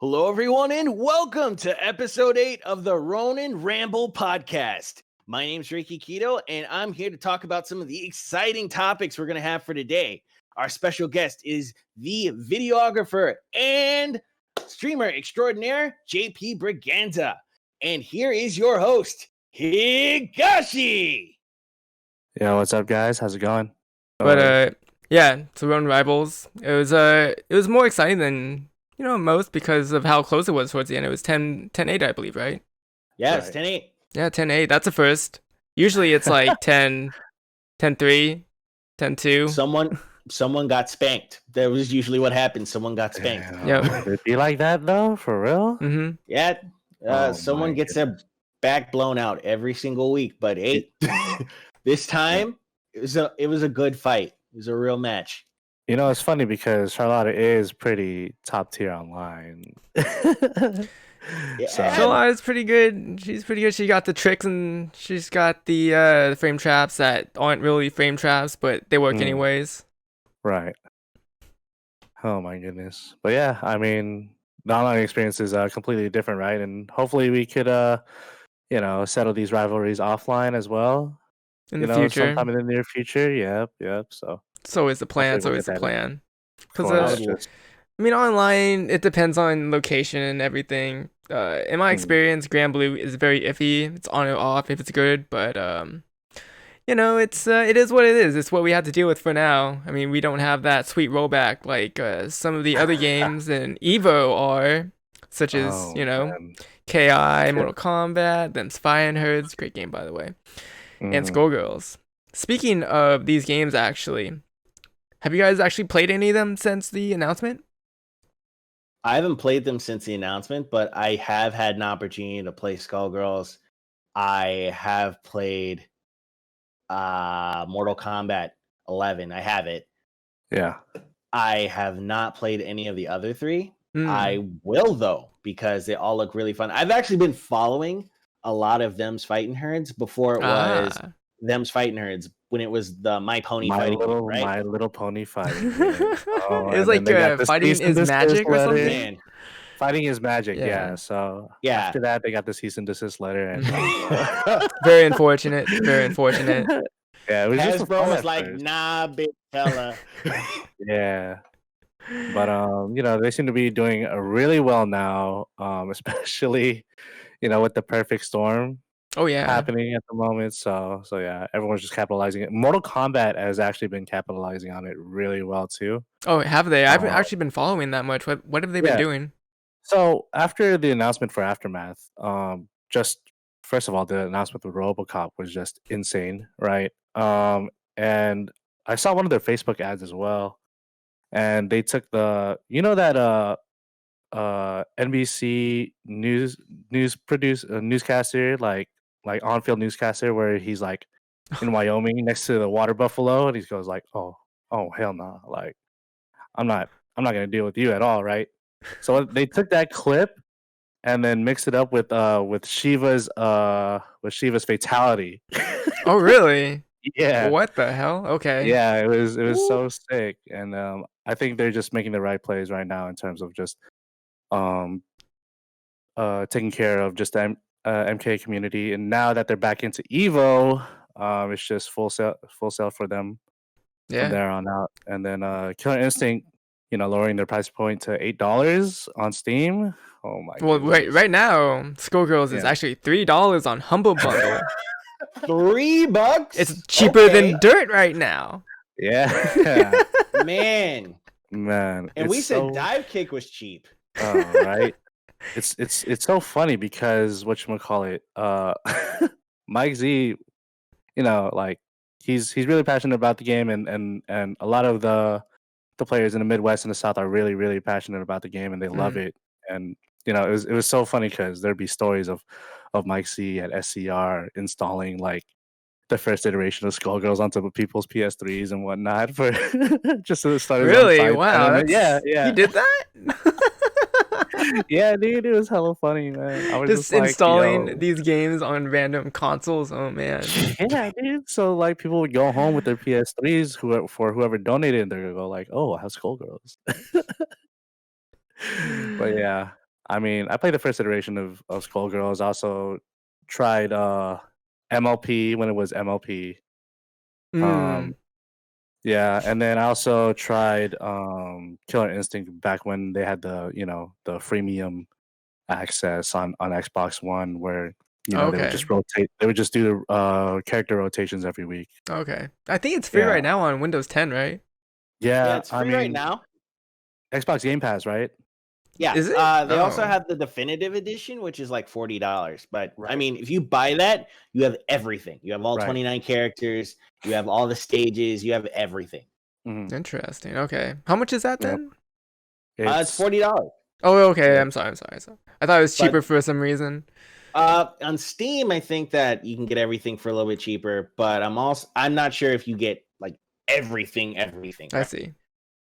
Hello, everyone, and welcome to episode 8 of the Ronin Ramble podcast. My name's Reiki Keto, and I'm here to talk about some of the exciting topics we're going to have for today. Our special guest is the videographer and streamer extraordinaire, JPBreganza. And here is your host, Higashi. Yo, what's up, guys? How's it going? Yeah, so Ronin Rambles. It was more exciting than most because of how close it was towards the end. It was 10-8, I believe, right? Yeah, it's 10-8. Yeah, 10-8. That's a first. Usually it's like 10-3, 10-2. Someone got spanked. That was usually what happened. Someone got spanked. Yeah. It'd be like that though, for real? Mm-hmm. Yeah. Someone gets their back blown out every single week. But hey, this time it was a good fight. It was a real match. You know, it's funny because Charlotta is pretty top tier online. Yeah. Charlotta's pretty good. She's pretty good. She got the tricks and she's got the frame traps that aren't really frame traps, but they work anyways. Right. Oh my goodness. But yeah, I mean, the online experience is completely different, right? And hopefully we could settle these rivalries offline as well. In the future. Sometime in the near future. Yep. So it's always the plan. It's always the plan. Because I mean, online it depends on location and everything. In my experience, Grand Blue is very iffy. It's on or off if it's good, but it is what it is. It's what we have to deal with for now. I mean, we don't have that sweet rollback like some of the other games in Evo are, such as KI, Mortal Kombat, then Spy and Herds, great game by the way, and Skullgirls. Speaking of these games, actually, have you guys actually played any of them since the announcement? I haven't played them since the announcement, but I have had an opportunity to play Skullgirls. I have played Mortal Kombat 11. I have it. Yeah. I have not played any of the other three. I will, though, because they all look really fun. I've actually been following a lot of Them's Fighting Herds before it was Them's Fighting Herds, when it was the My Pony Fighting game, right? My Little Pony Fighting. It was like Fighting is Magic or something? Man. Fighting is Magic, yeah. So after that, they got the cease and desist letter. And very unfortunate. Very unfortunate. Yeah, it was Hasbro was like, nah, big fella. Yeah. But they seem to be doing really well now, especially with the Perfect Storm. Oh yeah, happening at the moment. So yeah, everyone's just capitalizing it. Mortal Kombat has actually been capitalizing on it really well too. Oh, have they? I've actually been following that much. What have they been doing? So after the announcement for Aftermath, just first of all, the announcement with RoboCop was just insane, right? And I saw one of their Facebook ads as well, and they took that NBC newscaster, like on-field newscaster, where he's like in Wyoming next to the water buffalo, and he goes like, oh hell no, like I'm not gonna deal with you at all, right? So they took that clip and then mixed it up with Shiva's fatality. Oh really? Yeah. What the hell? Okay. Yeah, it was so sick, and I think they're just making the right plays right now in terms of just taking care of just the MK community. And now that they're back into Evo, it's just full sale for them from there on out. And then Killer Instinct, lowering their price point to $8 on Steam. Oh my! Well, right now, Skullgirls is actually $3 on Humble Bundle. $3? It's cheaper than dirt right now. Yeah. Man. And we said Dive Kick was cheap. Oh, right. It's so funny because whatchamacallit, Mike Z, he's really passionate about the game, and a lot of the players in the Midwest and the South are really, really passionate about the game, and they love it. And it was so funny because there'd be stories of Mike Z at SCR installing like the first iteration of Skullgirls onto people's PS3s and whatnot for just to start. Really? Wow. Yeah. He did that? Yeah, dude, it was hella funny, man. I was just installing these games on random consoles. Oh man. Yeah, dude. So like people would go home with their PS3s for whoever donated, and they're gonna go like, "Oh, I have Skullgirls." But yeah, I mean, I played the first iteration of Skullgirls. Also tried MLP when it was MLP. Yeah, and then I also tried Killer Instinct back when they had the the freemium access on Xbox One, where they would just rotate. They would just do the character rotations every week. Okay, I think it's free right now on Windows 10, right? Yeah, it's free right now. Xbox Game Pass, right? Yeah. Is it? They also have the definitive edition, which is like $40. But I mean, if you buy that, you have everything. You have all 29 characters. You have all the stages. You have everything. Interesting. Okay, how much is that then? It's $40. Oh, okay. I'm sorry. I thought it was cheaper for some reason. On Steam, I think that you can get everything for a little bit cheaper, but I'm not sure if you get like everything. I see.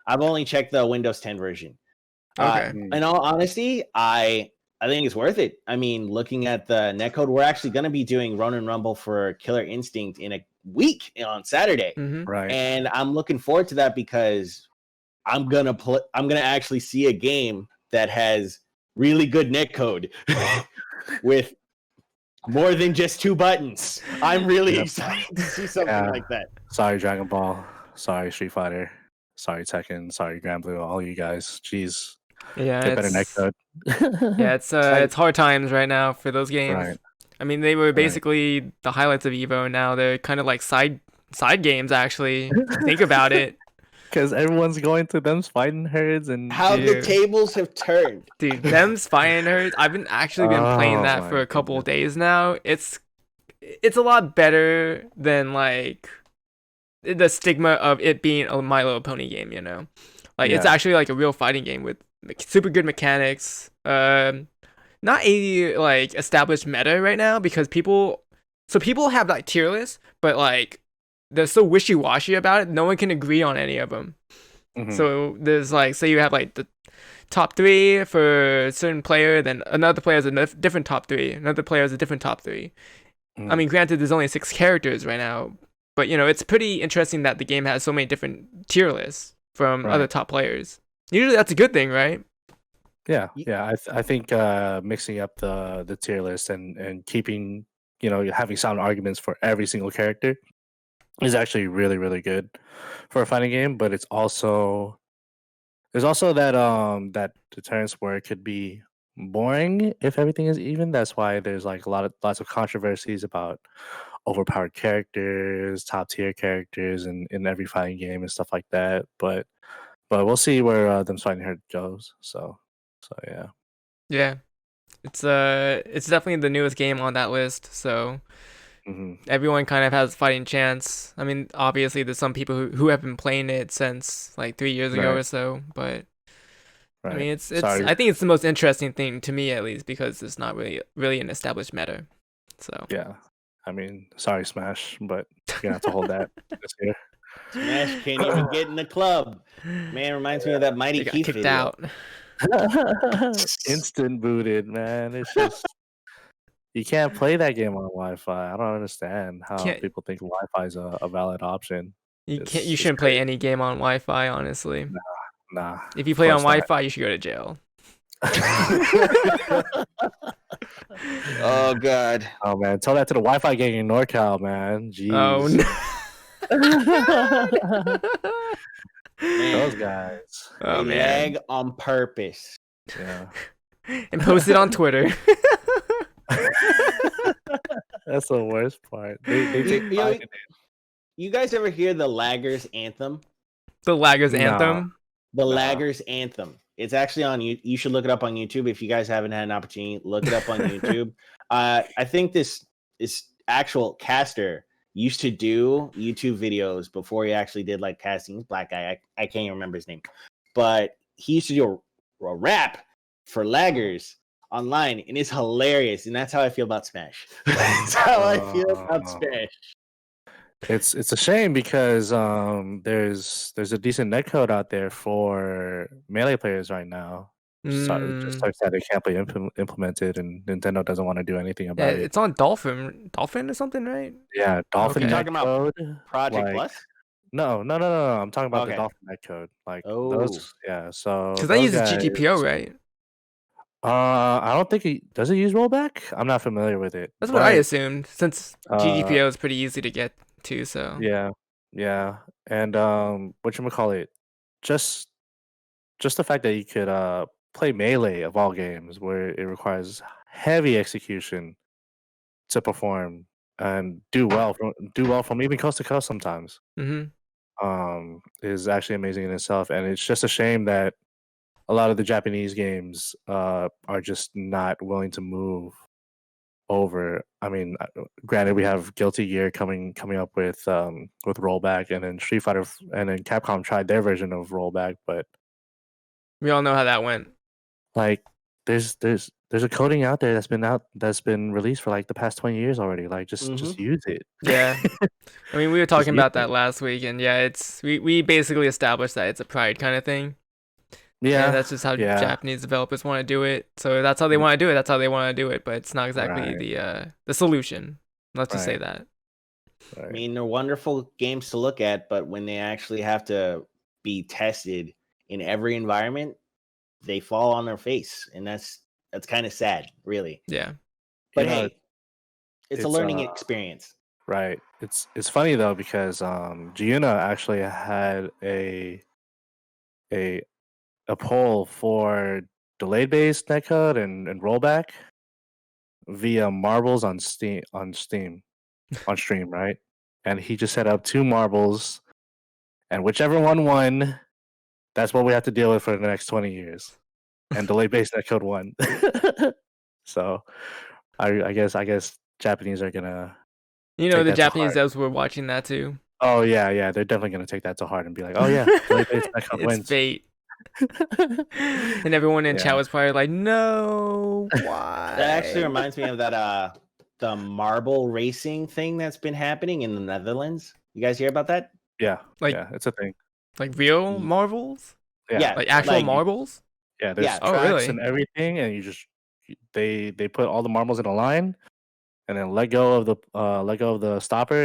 I've only checked the Windows 10 version. Okay. In all honesty, I think it's worth it. I mean, looking at the netcode, we're actually going to be doing Ronin Rumble for Killer Instinct in a week on Saturday, right? And I'm looking forward to that because I'm gonna actually see a game that has really good netcode with more than just 2 buttons. I'm really excited to see something like that. Sorry, Dragon Ball. Sorry, Street Fighter. Sorry, Tekken. Sorry, Grand Blue. All you guys. Jeez. Yeah, get better netcode. Yeah, it's hard times right now for those games. Right. I mean, they were basically the highlights of Evo. Now they're kind of like side games. Actually, think about it. Because everyone's going to them's fighting herds and how the tables have turned, dude. Them's fighting herds. I've been playing that for a couple of days now. It's a lot better than like the stigma of it being a My Little Pony game. It's actually like a real fighting game with super good mechanics. Not a like established meta right now because people have like tier lists, but like they're so wishy-washy about it. No one can agree on any of them. So there's like, say you have like the top 3 for a certain player, then another player has a different top 3, another player has a different top 3. I mean, granted, there's only 6 characters right now, but it's pretty interesting that the game has so many different tier lists from other top players. Usually that's a good thing, right? Yeah. I think mixing up the tier list and keeping having sound arguments for every single character is actually really, really good for a fighting game. But there's also that deterrence where it could be boring if everything is even. That's why there's like lots of controversies about overpowered characters, top tier characters in every fighting game and stuff like that. But we'll see where them fighting herd goes. So yeah. It's definitely the newest game on that list, so everyone kind of has a fighting chance. I mean, obviously there's some people who have been playing it since like 3 years ago or so, but I mean it's I think it's the most interesting thing to me, at least, because it's not really an established meta. So yeah, I mean, sorry Smash, but you're gonna have to hold that this year. Smash can't even get in the club. Man, reminds me of that Mighty Keith kicked video. out. Instant booted, man. It's just you can't play that game on Wi-Fi. I don't understand how people think Wi-Fi is a valid option. You shouldn't play any game on Wi-Fi, honestly. Nah. If you play on Wi-Fi, you should go to jail. Oh god. Oh man, tell that to the Wi-Fi gang in Norcal, man. Jeez. Oh no. Those guys. Oh man. Lag on purpose. Yeah. And post it on Twitter. That's the worst part. You guys ever hear the Laggers Anthem? The Laggers Anthem? The Laggers Anthem. It's actually on you. You should look it up on YouTube. If you guys haven't had an opportunity, look it up on YouTube. I think this actual caster used to do YouTube videos before he actually did like casting. Black guy. I can't even remember his name. But he used to do a rap for Laggers online, and it's hilarious. And that's how I feel about Smash. That's how I feel about Smash. It's a shame because there's a decent netcode out there for melee players right now. Just sucks that it can't be implemented, and Nintendo doesn't want to do anything about it. It's on Dolphin or something, right? Yeah, Dolphin. Okay. Talking about Project Plus? No. I'm talking about the Dolphin netcode. Like those. Yeah. So because that uses GTPO, right? I don't think does it use rollback? I'm not familiar with it. That's what I assumed, since uh, GGPO is pretty easy to get to. So yeah, and whatchamacallit, just just the fact that you could play melee of all games where it requires heavy execution to perform and do well from even coast to coast sometimes hmm is actually amazing in itself. And it's just a shame that a lot of the Japanese games are just not willing to move over. I mean, granted, we have Guilty Gear coming up with rollback, and then Street Fighter, and then Capcom tried their version of rollback, but we all know how that went. like, there's a coding out there that's been released for like the past 20 years already. Like, just use it. Yeah. I mean, we were Just talking use about that it. last week, and yeah, we basically established that it's a pride kind of thing. Yeah, And that's just how yeah, Japanese developers want to do it. So that's how they want to do it. That's how they want to do it. But it's not exactly right, the solution. Let's just say right, that. I right. mean, they're wonderful games to look at, but when they actually have to be tested in every environment, they fall on their face, and that's kind of sad, really. Yeah. But You know, hey, it's a it's learning experience. right. It's funny though because Giuna actually had a a poll for delayed based netcode and rollback via marbles on Steam on stream, right? And he just set up 2 marbles, and whichever one won, that's what we have to deal with for the next 20 years. And delayed based netcode won. So I guess Japanese are gonna You know, take the that to Japanese heart. devs were watching that too. Oh yeah, they're definitely gonna take that to heart and be like, oh yeah, delayed based netcode It's wins. fate. And everyone in chat Yeah. was probably like, no, That actually why? reminds me of that the marble racing thing that's been happening in the Netherlands. You guys hear about that? Yeah, Like yeah, it's a thing. real marbles? Yeah, Like actual like marbles? yeah. There's Oh, tracks really? and everything, and they put all the marbles in a line, and then let go of the stopper,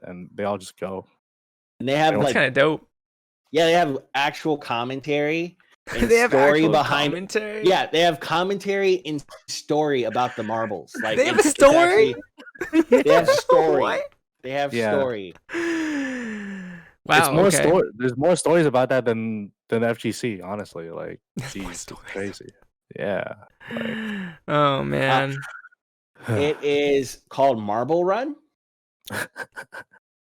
and they all just go. and they have And That's kind of dope. they have actual commentary and They have story actual behind. commentary. Yeah, they have commentary and story about the marbles. Like They have a it's story. actually, they have story. What? They have Yeah. story. It's Wow. more Okay. There's more stories about that than FGC. Honestly, like, There's more geez, it's stories. crazy. Yeah. Like, Oh man. It is called Marble Run.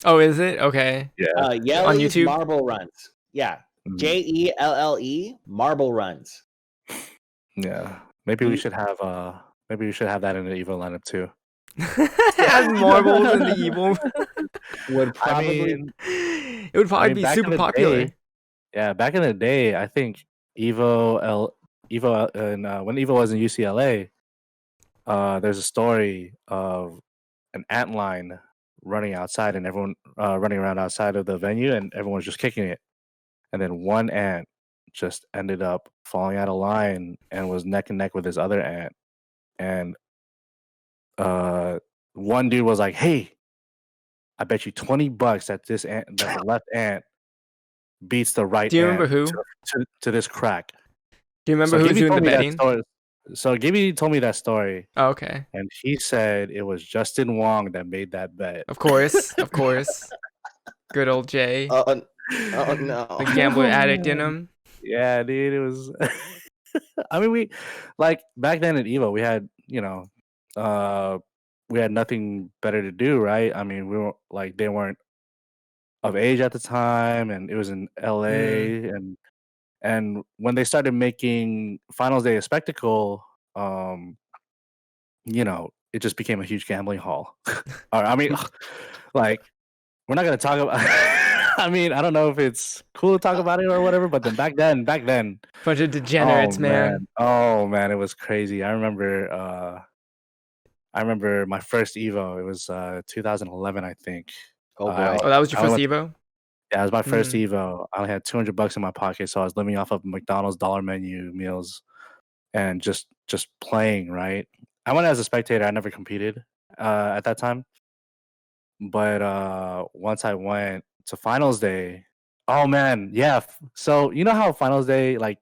Oh, is it? Okay. yeah. On Yelly's YouTube? Marble Runs. Yeah. Mhm. JELLE Marble Runs. Yeah. Maybe we should have that in the Evo lineup too. Add marbles in the evil. Would probably It would probably be back super in the popular. day, yeah, back in the day, I think Evo and when Evo was in UCLA, there's a story of an ant line running outside and everyone running around outside of the venue, and everyone's just kicking it. And then one ant just ended up falling out of line and was neck and neck with this other ant. And one dude was like, "Hey, I bet you $20 that that the left ant beats the right Do you ant remember who? to this crack." Do you remember So who's Gibby doing the told me that betting? story. So Gibby told me that story, Oh, okay. and he said it was Justin Wong that made that bet. Of course. Of course. Good old Jay. oh no. The gambler addict in man. him. Yeah, dude, it was. I mean, we like back then at Evo, we had we had nothing better to do, right? I mean, we were like they weren't of age at the time, and it was in LA, and when they started making Finals Day a spectacle, it just became a huge gambling hall. Or, I mean, like, we're not gonna talk about. I mean, I don't know if it's cool to talk about it or whatever, but then back then, Bunch of degenerates, man. oh man, it was crazy. I remember my first Evo. It was 2011, I think. Oh boy. Oh, that was your I first went- Evo? Yeah, it was my first Evo. I only had $200 in my pocket, so I was living off of McDonald's dollar menu meals and just playing. Right, I went as a spectator. I never competed at that time, but once I went to Finals Day, oh man, yeah. So you know how Finals Day, like,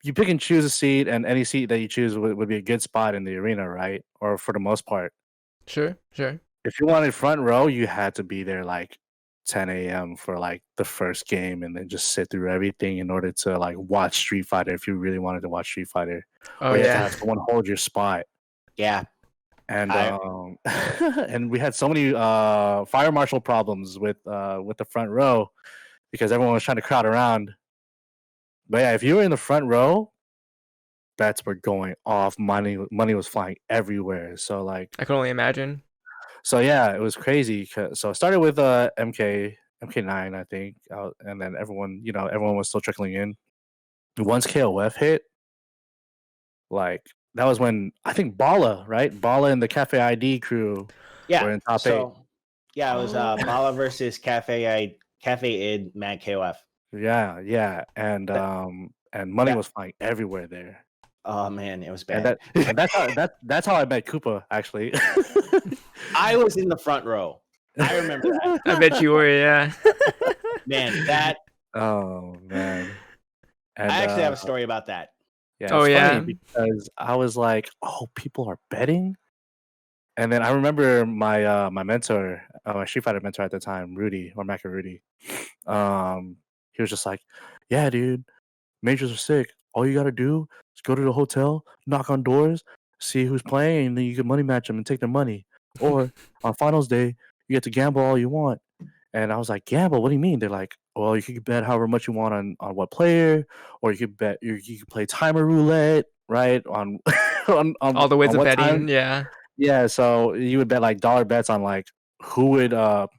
you pick and choose a seat, and any seat that you choose would be a good spot in the arena, right? Or for the most part. Sure. If you wanted front row, you had to be there like 10 a.m. for like the first game, and then just sit through everything in order to like watch Street Fighter if you really wanted to watch Street Fighter. Oh or you have to yeah. have someone hold your spot. Yeah. And and we had so many fire marshal problems with the front row because everyone was trying to crowd around. But yeah, if you were in the front row, bets were going off. Money was flying everywhere. So like, I can only imagine. so yeah, it was crazy. So it started with MK9, I think, and then everyone was still trickling in. Once KOF hit, like that was when I think Bala and the Cafe ID crew were in top 8. Yeah, it was Bala versus Cafe Id Mad KOF. Yeah, and money was flying everywhere there. Oh man, it was bad. And that's how I met Koopa, actually. I was in the front row. I remember that. I bet you were, yeah. Man, that. Oh man. And, I actually have a story about that. Yeah. Oh yeah. Because I was like, oh, people are betting. And then I remember my my mentor, my Street Fighter mentor at the time, Rudy or Maka Rudy. He was just like, yeah, dude, majors are sick. All you gotta do is go to the hotel, knock on doors, see who's playing, and then you can money match them and take their money. Or on finals day, you get to gamble all you want. And I was like, gamble? What do you mean? They're like, well, you could bet however much you want on what player, or you could bet you could play timer roulette, right? On all the ways of betting, time. yeah. Yeah, so you would bet like dollar bets on like who would on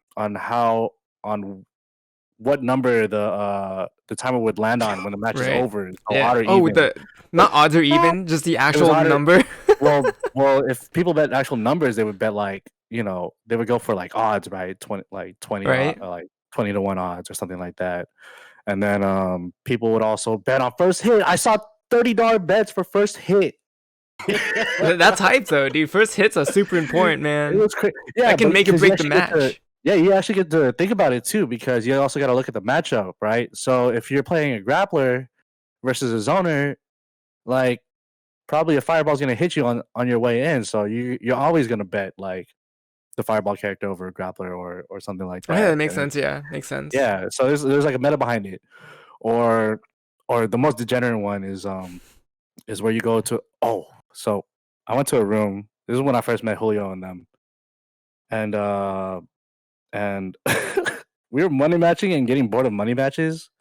what number the timer would land on when the match is over. So yeah. odd or even. Not odds or even, just the actual number. well, if people bet actual numbers, they would bet like, they would go for like odds, right? 20 right. Like 20 to 1 odds or something like that. And then people would also bet on first hit. I saw $30 bets for first hit. That's hype though, dude. First hits are super important, man. It was crazy. Yeah, that can make or break the match. You actually get to think about it too, because you also got to look at the matchup, right? So if you're playing a grappler versus a zoner, like probably a fireball's gonna hit you on your way in, so you're always gonna bet like the fireball character over a grappler or something like that. Oh, yeah, that makes sense. Yeah, makes sense. Yeah, so there's like a meta behind it, or the most degenerate one is where you go to. So I went to a room. This is when I first met Julio and them, and we were money matching and getting bored of money matches.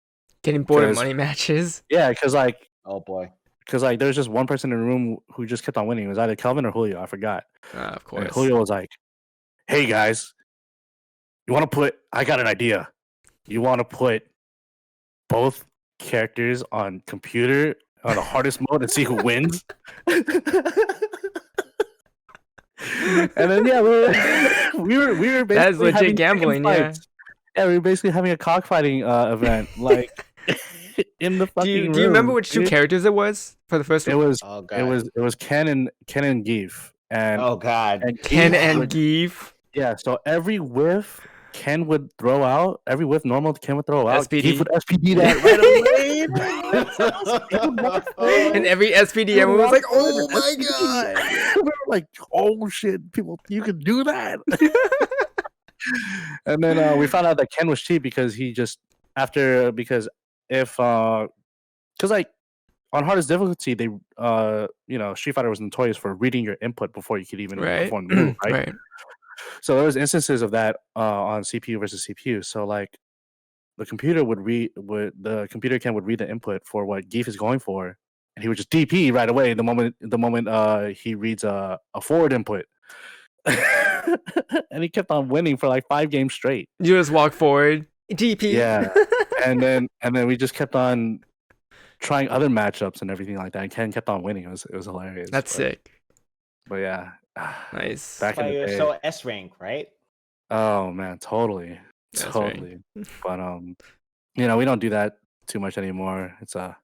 Getting bored of money matches? Yeah, because like, oh boy, because like there's just one person in the room who just kept on winning. It was either Kelvin or Julio. I forgot. Of course. And Julio was like, "Hey guys, I got an idea. You want to put both characters on computer on the hardest mode and see who wins?" And then we were basically that's legit gambling, yeah. Yeah, we were basically having a cockfighting event, like in the fucking room. Do you remember which two characters it was for the first one? It was Ken and Geef. And oh god, and Ken and Geef. Yeah, so every whiff Ken would throw out, every whiff normal Ken would throw out. SPD. Geef would SPD that right away. And every SPD, everyone was like, "Oh my god!" We were like, "Oh shit, people, you can do that." And then we found out that Ken was cheap because because like on hardest difficulty, they Street Fighter was notorious for reading your input before you could even perform the move, right? So there was instances of that on CPU versus CPU. So like the computer the computer Ken would read the input for what Geef is going for, and he would just DP right away the moment he reads a forward input. And he kept on winning for like 5 games straight. You just walk forward, DP. Yeah, and then we just kept on trying other matchups and everything like that. And Ken kept on winning. It was hilarious. That's sick. But yeah, nice. Back in the day. So S rank, right? Oh man, totally. But we don't do that too much anymore. It's a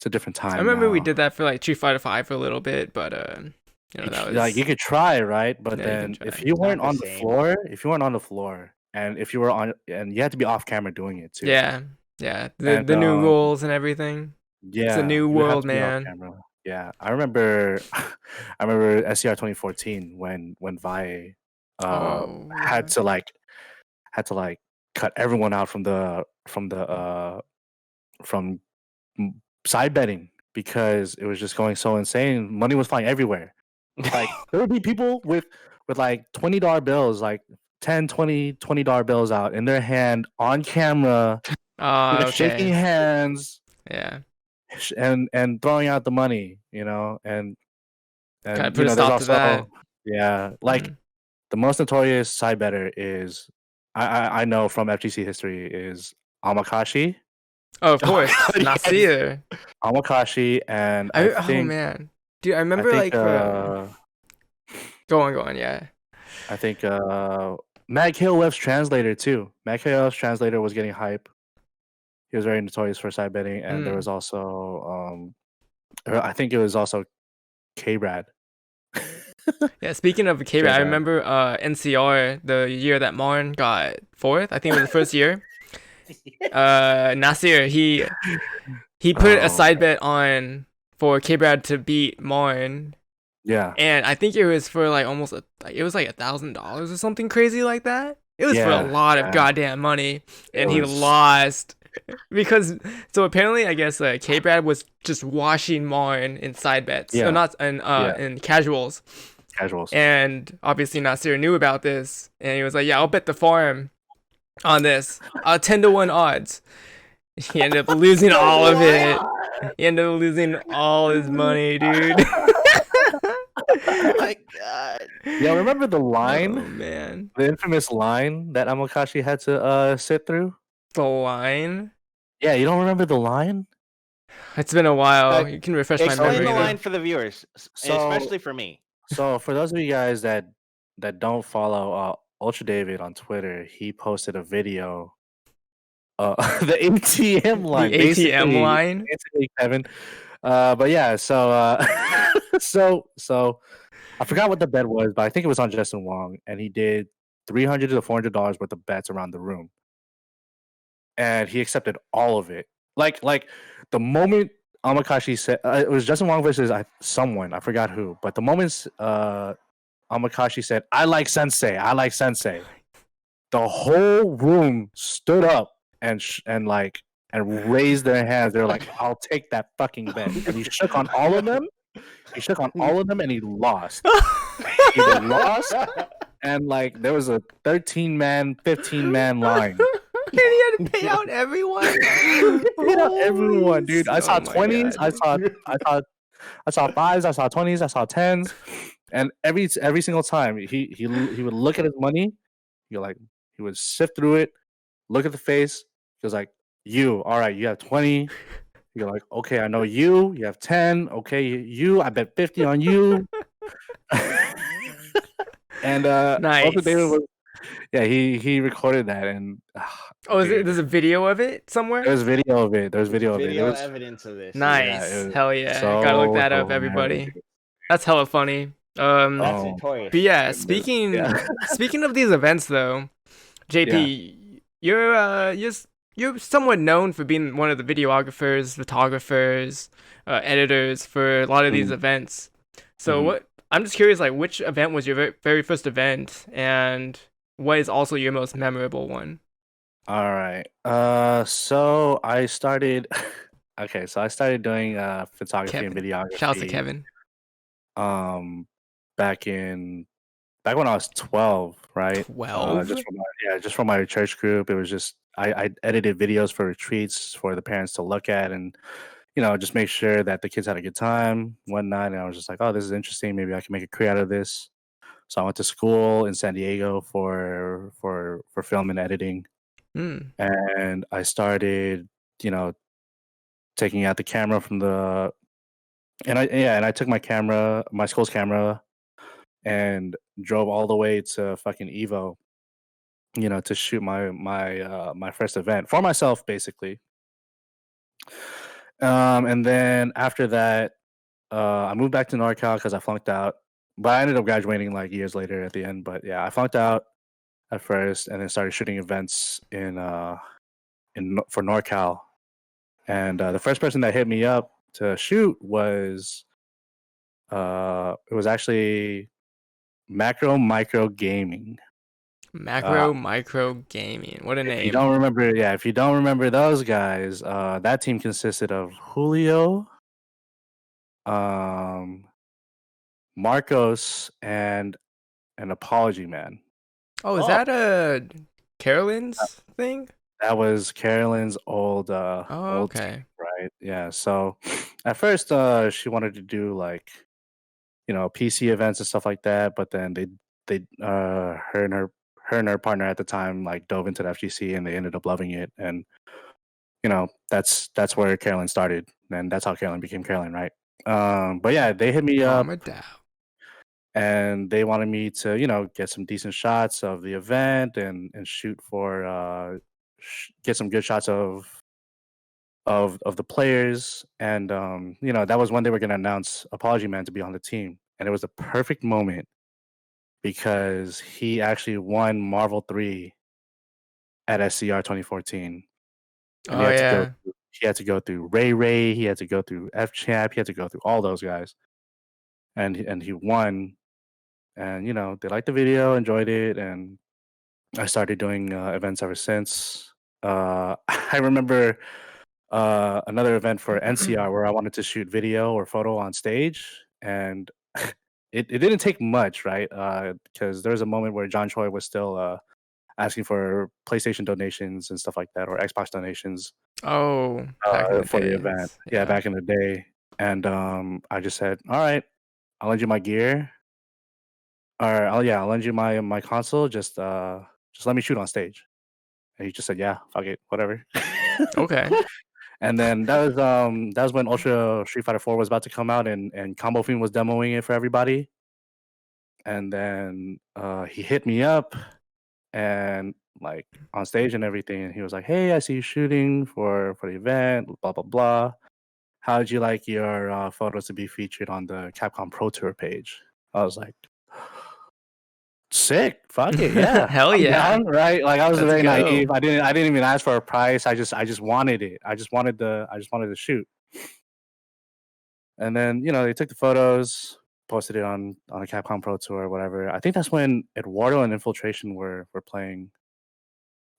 different time. I remember now. We did that for like Street Fighter 5 for a little bit, but that was like you could try, right? But then if you weren't on the floor, and if you were on, and you had to be off camera doing it too. Yeah, the new rules and everything. Yeah, It's a new you would have world, to be off man. camera. Yeah, I remember, I remember SCR 2014 when Vi Oh, had yeah. to like cut everyone out from side betting because it was just going so insane. Money was flying everywhere. Like there would be people with like $20 bills, like 10, 20, $20 bills out in their hand on camera, Oh, shaking okay. hands Yeah. and throwing out the money, and Gotta put you a know there's stop to that. also like Mm. the most notorious side better is I know from FGC history is Amakashi. Oh, of course. Yes. Nasir. Amakashi and I Oh think man. Dude, I I remember think like go on, yeah. I think Mag Hillweb's translator too. Mag Hillweb's translator was getting hype. He was very notorious for side betting, and there was also I think it was also K-Brad. Yeah, speaking of K-Rap, I K-Brad. remember NCR, the year that Marn got fourth. I think it was the first year. Nasir, he put a side bet on for K-Brad to beat Marn. Yeah. And I think it was for like almost it was like $1,000 or something crazy like that. It was for a lot of goddamn money, and he lost because so apparently I guess K-Brad was just washing Marn in side bets, or not in casuals. And obviously Nasir knew about this, and he was like, "Yeah, I'll bet the farm on this, 10-1 odds." He ended up losing all of it. He ended up losing all his money, dude. Oh my god. Yeah, remember the line? Oh man. The infamous line that Amakashi had to sit through? The line? Yeah, you don't remember the line? It's been a while. You can refresh my Explain memory. the line for the viewers, especially for me. So for those of you guys that don't follow Ultra David on Twitter, he posted a video. The ATM line, The ATM line. basically, Kevin. But yeah, so so I forgot what the bet was, but I think it was on Justin Wong, and he did $300 to $400 worth of bets around the room, and he accepted all of it. Like the moment Amakashi said it was Justin Wong versus someone, I forgot who, but the moment Amakashi said, "I like Sensei," the whole room stood up and raised their hands. They're like, "I'll take that fucking bet." And he shook on all of them. He shook on all of them, and he lost. He lost, and like there was a 13-man, 15-man line. And he had to pay out everyone. Everyone, dude. I saw 20s. I saw 5s. I saw 20s. I saw 10s. And every single time he would look at his money. He would sift through it, look at the face. He was like, "You, all right? You have 20." You're like, "Okay, I know you. You have 10. Okay, you. I bet 50 on you." And nice. Also David was, yeah, he recorded that, and there's a video of it somewhere? There's video of it. There's video of it. Video evidence of this. Nice. Yeah, hell yeah. Gotta look that up, everybody. That's hella funny. That's notorious. But yeah, speaking of these events though, JP, you're somewhat known for being one of the videographers, photographers, editors for a lot of these events. So I'm just curious, like, which event was your very first event, and what is also your most memorable one? All right. So I started. Okay, so I started doing photography and videography. Shout out to Kevin. Back when I was 12, right? 12. Just from my church group. It was just I edited videos for retreats for the parents to look at and just make sure that the kids had a good time, whatnot. And I was just like, oh, this is interesting. Maybe I can make a career out of this. So I went to school in San Diego for film and editing. And I started, taking out the camera from the, and I took my school's camera, and drove all the way to fucking Evo, to shoot my first event for myself, basically. And then after that, I moved back to Norcal because I flunked out, but I ended up graduating like years later at the end. But yeah, I flunked out at first, and then started shooting events for Norcal, And the first person that hit me up to shoot was it was actually Macro Micro Gaming. Micro Gaming. What a name. If you don't remember those guys, that team consisted of Julio, Marcos, and an Apology Man. Oh, is that Carolyn's thing? That was Carolyn's old old okay. team, right? Yeah. So at first she wanted to do like, you know, PC events and stuff like that, but then her and her partner at the time like dove into the FGC and they ended up loving it. And you know, that's where Carolyn started, and that's how Carolyn became Carolyn, right? But yeah, they hit me up and they wanted me to, you know, get some decent shots of the event and shoot for get some good shots of the players. And you know, that was when they were going to announce Apology Man to be on the team, and it was the perfect moment because he actually won Marvel 3 at SCR 2014. And he had to go through Ray, he had to go through F Champ, he had to go through all those guys, and he won. And you know, they liked the video, enjoyed it, and I started doing events ever since. I remember another event for NCR where I wanted to shoot video or photo on stage, and it didn't take much, right? Because there was a moment where John Choi was still asking for PlayStation donations and stuff like that, or Xbox donations. Oh, for the event. Yeah, back in the day. And I just said, all right, I'll lend you my gear. Or I'll lend you my console. Just let me shoot on stage. And he just said, yeah, fuck it, whatever. Okay. And then that was when Ultra Street Fighter 4 was about to come out, and Combo Fiend was demoing it for everybody. And then he hit me up and like on stage and everything, and he was like, hey, I see you shooting for the event, blah blah blah. How would you like your photos to be featured on the Capcom Pro Tour page? I was like, sick, fuck it, yeah. Hell yeah. Down, right? Like I was very naive. I didn't even ask for a price. I just wanted it. I just wanted to shoot. And then, you know, they took the photos, posted it on a Capcom Pro Tour or whatever. I think that's when Eduardo and Infiltration were playing.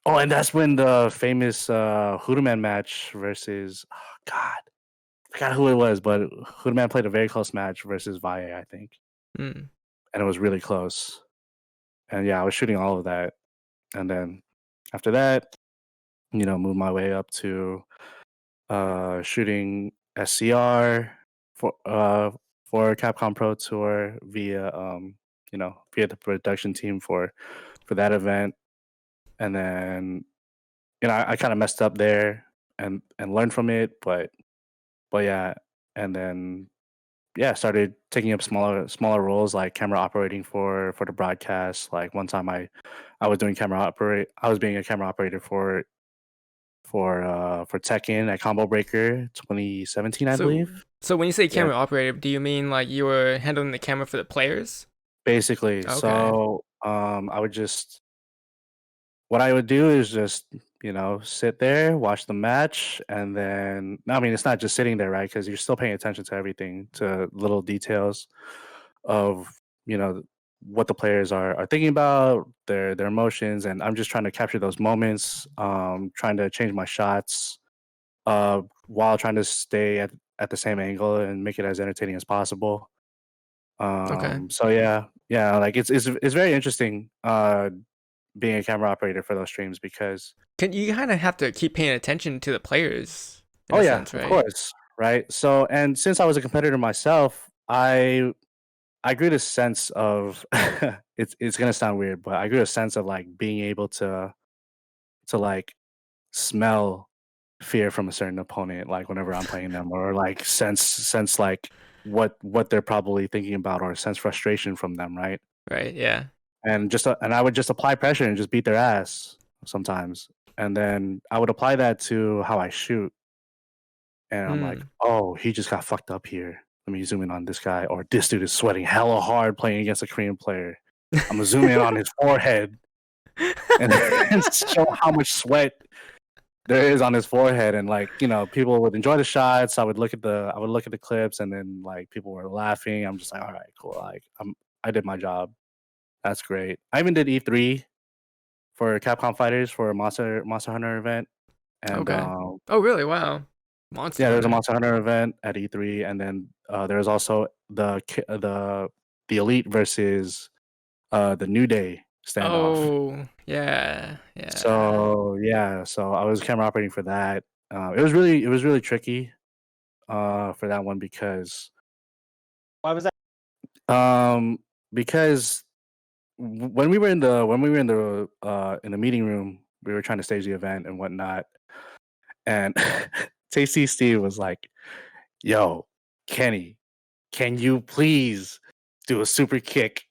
Oh, and that's when the famous Hoodoo-Man match versus God, I forgot who it was, but Hoodoo-Man played a very close match versus Valle, I think. And it was really close. And yeah, I was shooting all of that. And then after that, you know, moved my way up to shooting SCR for Capcom Pro Tour via via the production team for that event. And then, you know, I kind of messed up there and learned from it, but yeah, and then started taking up smaller roles like camera operating for the broadcast. Like one time I was doing I was being a camera operator for Tekken at Combo Breaker 2017, I believe. So when you say camera operator, do you mean like you were handling the camera for the players? Basically. Okay. So what I would do is just, you know, sit there, watch the match, and then, I mean, it's not just sitting there, right? Because you're still paying attention to everything, to little details of, you know, what the players are thinking about, their emotions, and I'm just trying to capture those moments, trying to change my shots, while trying to stay at the same angle and make it as entertaining as possible. So yeah, like it's very interesting being a camera operator for those streams, because you kind of have to keep paying attention to the players. Sense, right? Of course, right? So, and since I was a competitor myself, I grew this sense of it's gonna sound weird, but I grew a sense of like being able to like smell fear from a certain opponent, like whenever I'm playing them, or like sense like what they're probably thinking about, or sense frustration from them, right? Right. Yeah. And I would just apply pressure and just beat their ass sometimes, and then I would apply that to how I shoot, and I'm like, oh, he just got fucked up here. Let me zoom in on this guy, or this dude is sweating hella hard playing against a Korean player. I'm gonna zoom in on his forehead and show how much sweat there is on his forehead, and like people would enjoy the shots. I would look at the clips, and then like people were laughing. I'm just like, all right, cool. Like I did my job. That's great. I even did E3 for Capcom Fighters for a Monster Hunter event, and Okay. Oh, really? Wow. Monster there's a Hunter. Monster Hunter event at E3, and then there's also the Elite versus the New Day standoff. Oh, yeah. So I was camera operating for that. It was really tricky for that one because Why was that? because when we were in the meeting room, we were trying to stage the event and whatnot, and Tasty Steve was like, "Yo, Kenny, can you please do a super kick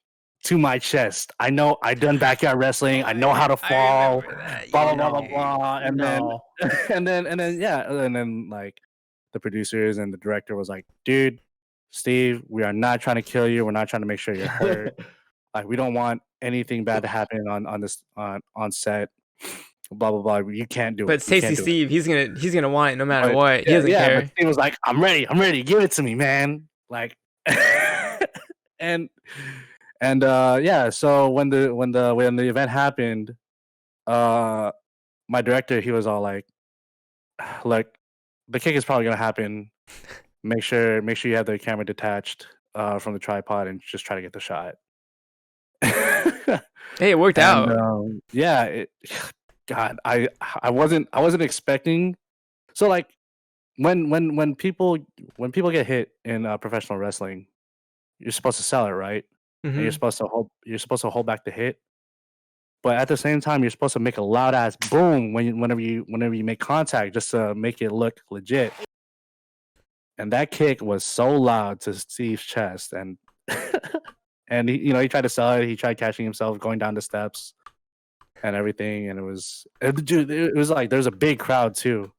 to my chest? I know I done backyard wrestling. I know how to fall. Blah blah blah blah blah." And No. and then like the producers and the director was like, "Dude, Steve, we are not trying to kill you. We're not trying to make sure you're hurt. Like we don't want anything bad to happen on set. Blah blah blah. You can't do But it. it's You can't Tasty do it." Steve. He's gonna want it no matter But what. He doesn't but care. Steve was like, I'm ready. Give it to me, man. Like and so when the event happened, my director, he was all like, "Look, the kick is probably gonna happen. Make sure you have the camera detached from the tripod and just try to get the shot." Hey, it worked out. God, I wasn't expecting. So like when people get hit in professional wrestling, you're supposed to sell it, right? And you're supposed to hold back the hit. But at the same time, you're supposed to make a loud ass boom whenever you make contact, just to make it look legit. And that kick was so loud to Steve's chest, and and he tried to sell it. He tried catching himself going down the steps and everything, and it was like there's a big crowd too.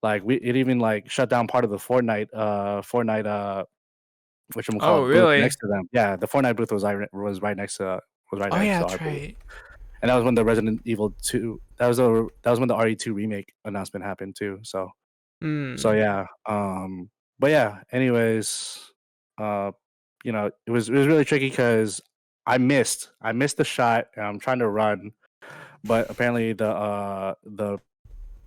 Like it even like shut down part of the Fortnite Oh, booth really? next to them. Yeah, the Fortnite booth was right next to Oh, yeah, our that's booth. right. And that was when the Resident Evil 2 that was when the RE2 remake announcement happened too. So yeah. But yeah, anyways, it was really tricky because I missed the shot and I'm trying to run, but apparently the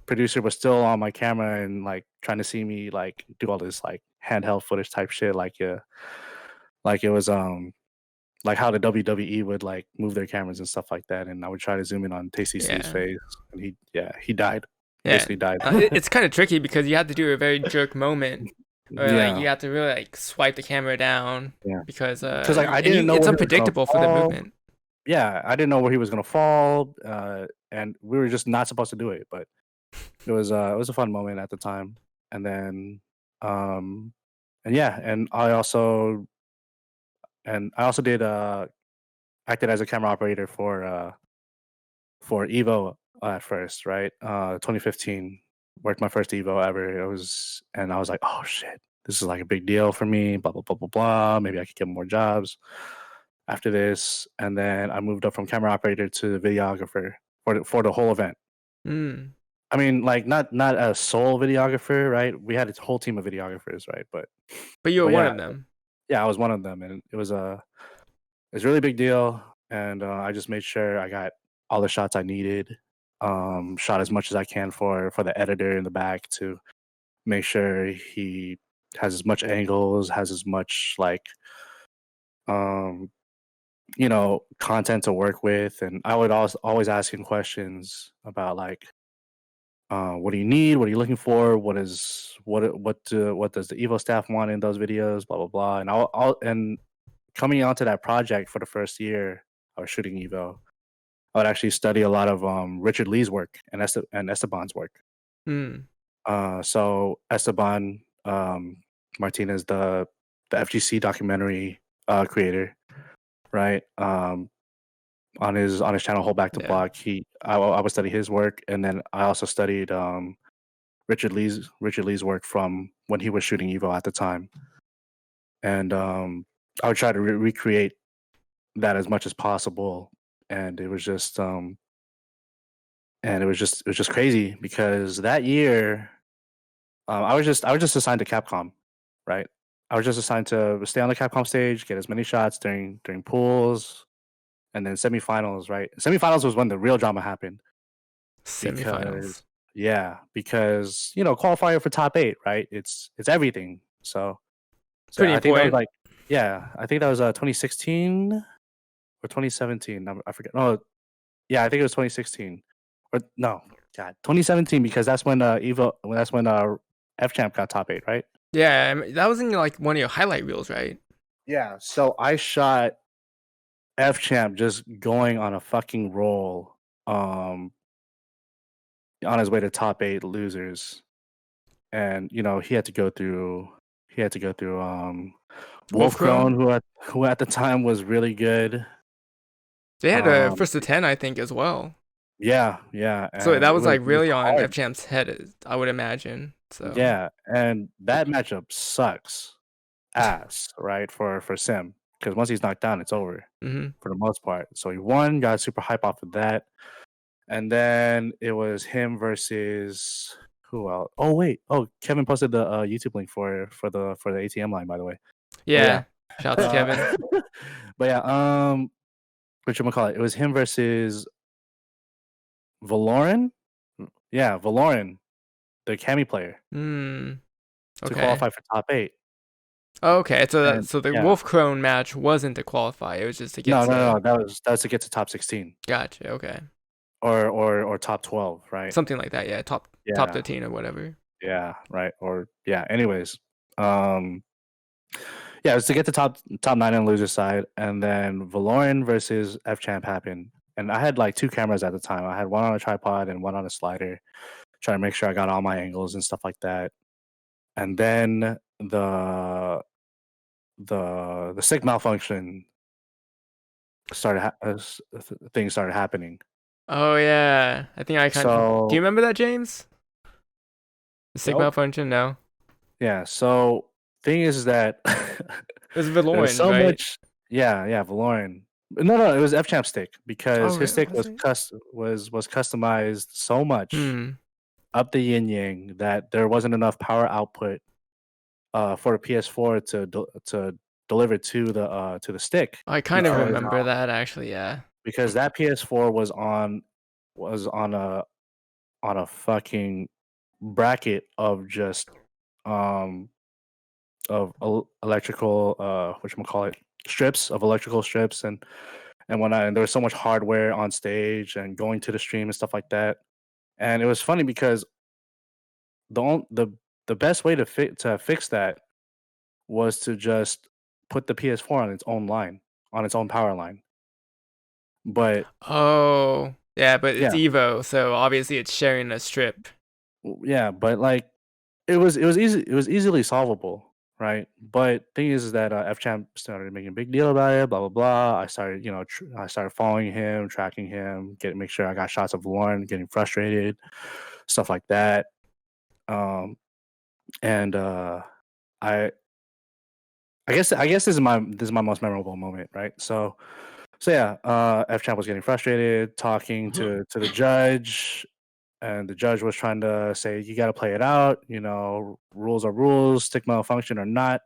producer was still on my camera and like trying to see me like do all this like handheld footage type shit like it was like how the WWE would like move their cameras and stuff like that, and I would try to zoom in on Tasty Steve's face, and he died. Yeah. Basically died. It's kind of tricky because you have to do a very jerk moment, or like you have to really like swipe the camera down. Yeah. Because like I didn't know it's where he was gonna unpredictable for the fall. movement. Yeah, I didn't know where he was gonna fall, and we were just not supposed to do it, but it was a fun moment at the time, and then and yeah, and I also did acted as a camera operator for Evo at first, right? 2015 worked my first Evo ever. And I was like, oh shit, this is like a big deal for me. Blah blah blah blah blah. Maybe I could get more jobs after this. And then I moved up from camera operator to videographer for the whole event. I mean, like not a sole videographer, right? We had a whole team of videographers, right? But you were one of them. Yeah, I was one of them, and it was a really big deal. And I just made sure I got all the shots I needed. Shot as much as I can for the editor in the back to make sure he has as much angles, has as much like content to work with. And I would always ask him questions about like what do you need? What are you looking for? What does the Evo staff want in those videos? Blah blah blah. And and coming onto that project for the first year I was shooting Evo, I would actually study a lot of Richard Lee's work and Esteban's work. So Esteban Martinez, the FGC documentary creator, right? On his channel, Hold Back the Block, I would study his work, and then I also studied Richard Lee's work from when he was shooting Evo at the time, and I would try to recreate that as much as possible. And it was just and it was just crazy because that year, I was just assigned to Capcom, right? I was just assigned to stay on the Capcom stage, get as many shots during pools, and then semifinals. Right, semifinals was when the real drama happened because Semifinals. because qualifier for top 8, right? It's everything. So Pretty I think that was important. like I think that was 2016 or 2017. I forget. No, yeah, I think it was 2016 or no, God, 2017 because that's when that's when F Champ got top 8, right? Yeah, I mean, that was in like one of your highlight reels, right? Yeah. So I shot F Champ just going on a fucking roll, on his way to top 8 losers, and he had to go through Wolf Wolf Crone. Crone, who at the time was really good. They had a Um, first to 10, I think, as well. yeah, So and that it was was like really on F hard. Champ's head, I would imagine. So. Yeah, and that matchup sucks ass, right? For Sim, because once he's knocked down, it's over Mm-hmm. for the most part. So he won, got super hype off of that, and then it was him versus who else? Oh wait, Kevin posted the YouTube link for the ATM line, by the way. But yeah, Yeah. Shout out to Kevin. but yeah, it was him versus Valoran. Yeah, Valoran, the Cami player, Hmm. to Okay. qualify for top 8. Okay. And So the yeah, Wolf Crone match wasn't to qualify. It was just to get no, to. that was to get to top 16 Gotcha. Okay. or top 12, right? Something like that. Yeah. Top Yeah, 13 or whatever. yeah, right. Or yeah. Anyways, um, yeah, it was to get to top 9 on the loser side, and then Valoran versus F Champ happened. And I had like 2 cameras at the time. I had one on a tripod and one on a slider, trying to make sure I got all my angles and stuff like that. And then the stick malfunction things started happening. Oh yeah. I think I kind of. Do you So remember that, James? The Sigma Nope. function? No. yeah, so thing is that It was there was Valoran, so right? much. Yeah, Valoran. No, it was F Champ stick because Oh, his stick was it? was customized so much Hmm. up the yin yang that there wasn't enough power output for the PS4 to deliver to the stick I kind of because remember that actually. Yeah. that PS4 was on a fucking bracket of just um electrical whatchamacallit, electrical strips and whatnot, and there was so much hardware on stage and going to the stream and stuff like that. And it was funny because the on- the best way to fix that was to just put the PS4 on its own line, on its own power line. But Oh. Yeah, but it's yeah, Evo, so obviously it's sharing a strip. yeah, but like it was easily solvable, right? But thing is that FChamp started making a big deal about it, blah blah blah. I started, I started following him, tracking him, make sure I got shots of Lauren, getting frustrated, stuff like that. And I I guess this is my most memorable moment, right? So yeah, FChamp was getting frustrated, talking to the judge, and the judge was trying to say, you got to play it out. Rules are rules, stick malfunction or not.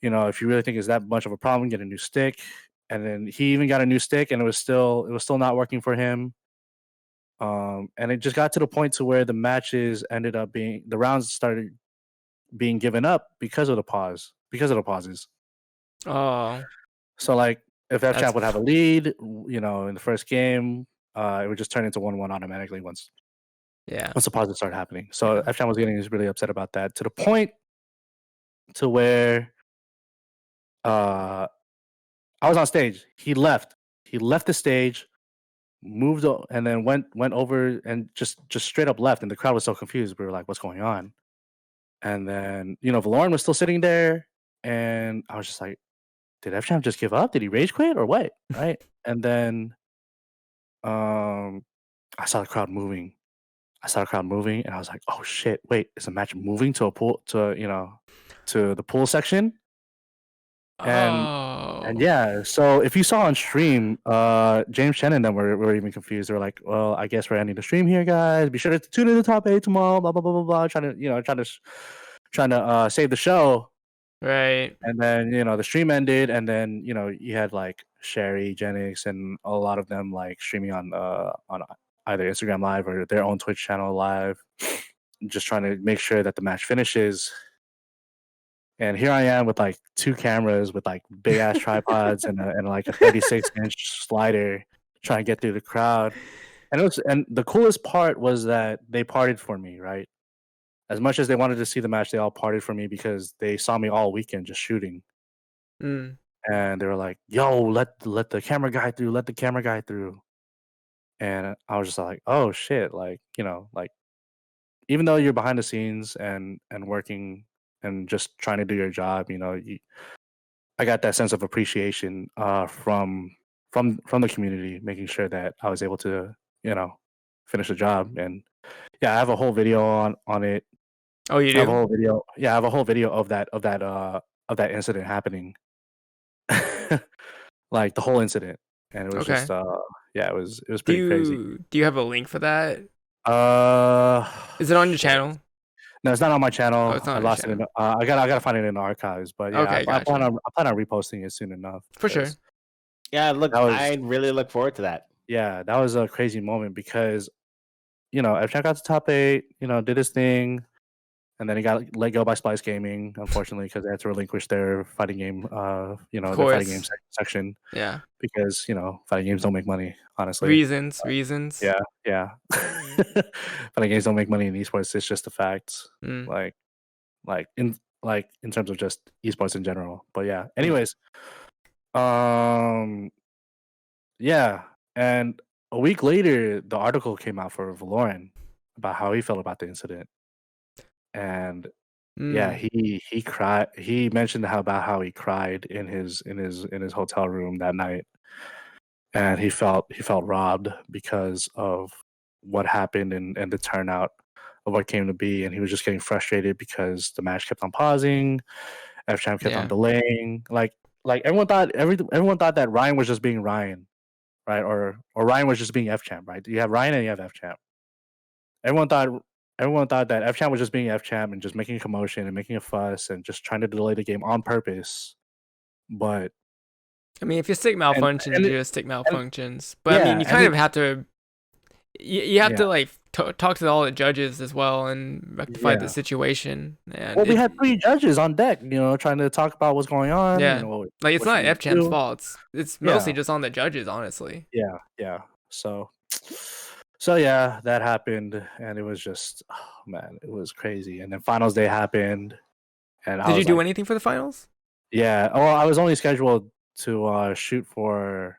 If you really think it's that much of a problem, get a new stick. And then he even got a new stick, and it was still not working for him. And it just got to the point to where the rounds started being given up because of the pauses. Oh, So like if F that's Champ would have a lead, in the first game, it would just turn into 1-1 automatically yeah. once the pauses started happening. So Yeah. F Champ was getting really upset about that, to the point to where uh I was on stage. He left. He left the stage, and then went over and just straight up left. And the crowd was so confused. We were like, "What's going on?" And then Valoran was still sitting there, and I was just like, "Did F Champ just give up? Did he rage quit or what?" Right? And then um I saw the crowd moving. And I was like, "Oh shit! Wait, is the match moving to a pool to the pool section?" And Oh, And yeah, so if you saw on stream, James Chen and them were even confused. They were like, "Well, I guess we're ending the stream here, guys. Be sure to tune in to top 8 tomorrow." Blah blah blah blah blah. Trying to save the show. Right. And then the stream ended, and then you had like Sherry, Genix, and a lot of them like streaming on either Instagram Live or their own Twitch channel live, just trying to make sure that the match finishes. And here I am with like 2 cameras with like big ass tripods and like a 36-inch slider, trying to get through the crowd. And the coolest part was that they partied for me, right? As much as they wanted to see the match, they all partied for me because they saw me all weekend just shooting. Mm. And they were like, "Yo, let the camera guy through, let the camera guy through." And I was just like, "Oh shit!" Like like even though you're behind the scenes and working and just trying to do your job, I got that sense of appreciation from the community, making sure that I was able to finish the job. And yeah, I have a whole video on it. Oh, you do? I have a whole video. Yeah, I have a whole video of that incident happening. Like the whole incident. And it was Okay. just yeah, it was pretty crazy. Do you have a link for that? Is it on your channel? No, it's not on my channel. Oh, it's not I on your lost it. channel. I gotta find it in the archives. But yeah, Okay, I plan gotcha. on reposting it soon enough. For sure. Yeah, look, I really look forward to that. Yeah, that was a crazy moment because FChamp got to top 8. Did his thing, and then he got let go by Splice Gaming, unfortunately, because they had to relinquish their fighting game. Of Their course. fighting game section. Yeah. Because fighting games don't make money, honestly. Reasons. Yeah. Fighting games don't make money in esports. It's just a fact. Mm. Like in terms of just esports in general. But yeah. Anyways, yeah. And a week later, the article came out for Valoran about how he felt about the incident. And yeah, he cried. He mentioned about how he cried in his hotel room that night, and he felt robbed because of what happened and the turnout of what came to be, and he was just getting frustrated because the match kept on pausing, FChamp kept on delaying. Like everyone thought that Ryan was just being Ryan, right? Or Ryan was just being FChamp, right? You have Ryan and you have FChamp. Everyone thought that FChamp was just being FChamp and just making a commotion and making a fuss and just trying to delay the game on purpose. But I mean, if you stick malfunctions, you just stick malfunctions. But I mean, you kind of have to. You have to like talk to all the judges as well and rectify the situation. And we had 3 judges on deck, trying to talk about what's going on. Yeah, like it's not FChamp's fault. It's mostly just on the judges, honestly. Yeah. So yeah, that happened, and it was just, oh man, it was crazy. And then finals day happened, and did you do anything for the finals? Yeah, well, I was only scheduled to shoot for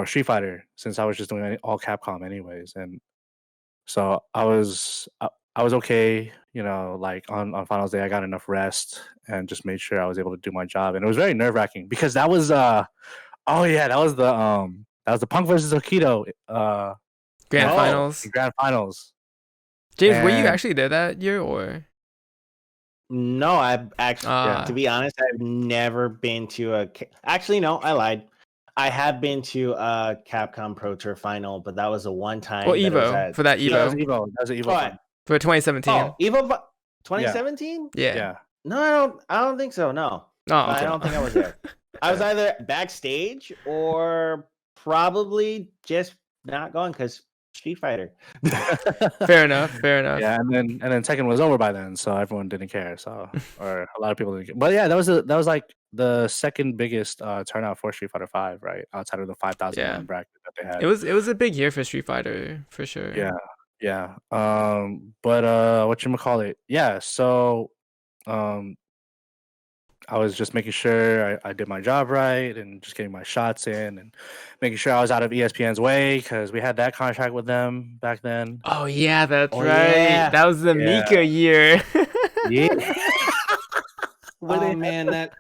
Street Fighter since I was just doing all Capcom anyways, and so I was okay. Like on finals day, I got enough rest and just made sure I was able to do my job, and it was very nerve-wracking because that was the Punk versus Aikido Grand finals. James, were you actually there that year or? No, I've actually, to be honest, I've never been to actually, no, I lied. I have been to a Capcom Pro Tour final, but that was a one-time. Well, Evo, for that Evo. That was an Evo. For 2017. Oh, Evo 2017? Yeah. No, I don't think so, no. Oh, okay. I don't think I was there. I was either backstage or probably just not going because Street Fighter. Fair enough. Yeah, and then Tekken was over by then, so everyone didn't care. So, or a lot of people didn't care. But yeah, that was like the second biggest turnout for Street Fighter 5, right? Outside of the 5,000 bracket that they had. It was a big year for Street Fighter for sure. Yeah. But whatchamacallit? Yeah. So, I was just making sure I did my job right and just getting my shots in and making sure I was out of ESPN's way because we had that contract with them back then. Oh yeah, that's right. Yeah. That was the Mika year. Yeah. Oh man, that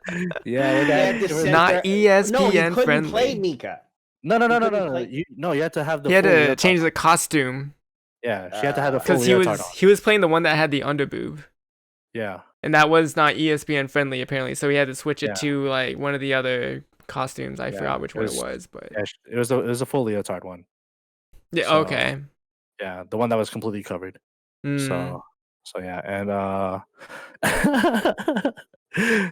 not ESPN you friendly. Play Mika. No. You had to have the. He had to change the costume. Yeah, she had to have the full because he was playing the one that had the underboob. Yeah. And that was not ESPN friendly apparently, so he had to switch it to like one of the other costumes. I forgot which one it was, but yeah, it was a full leotard one. yeah, So, okay. Yeah, the one that was completely covered. So yeah, and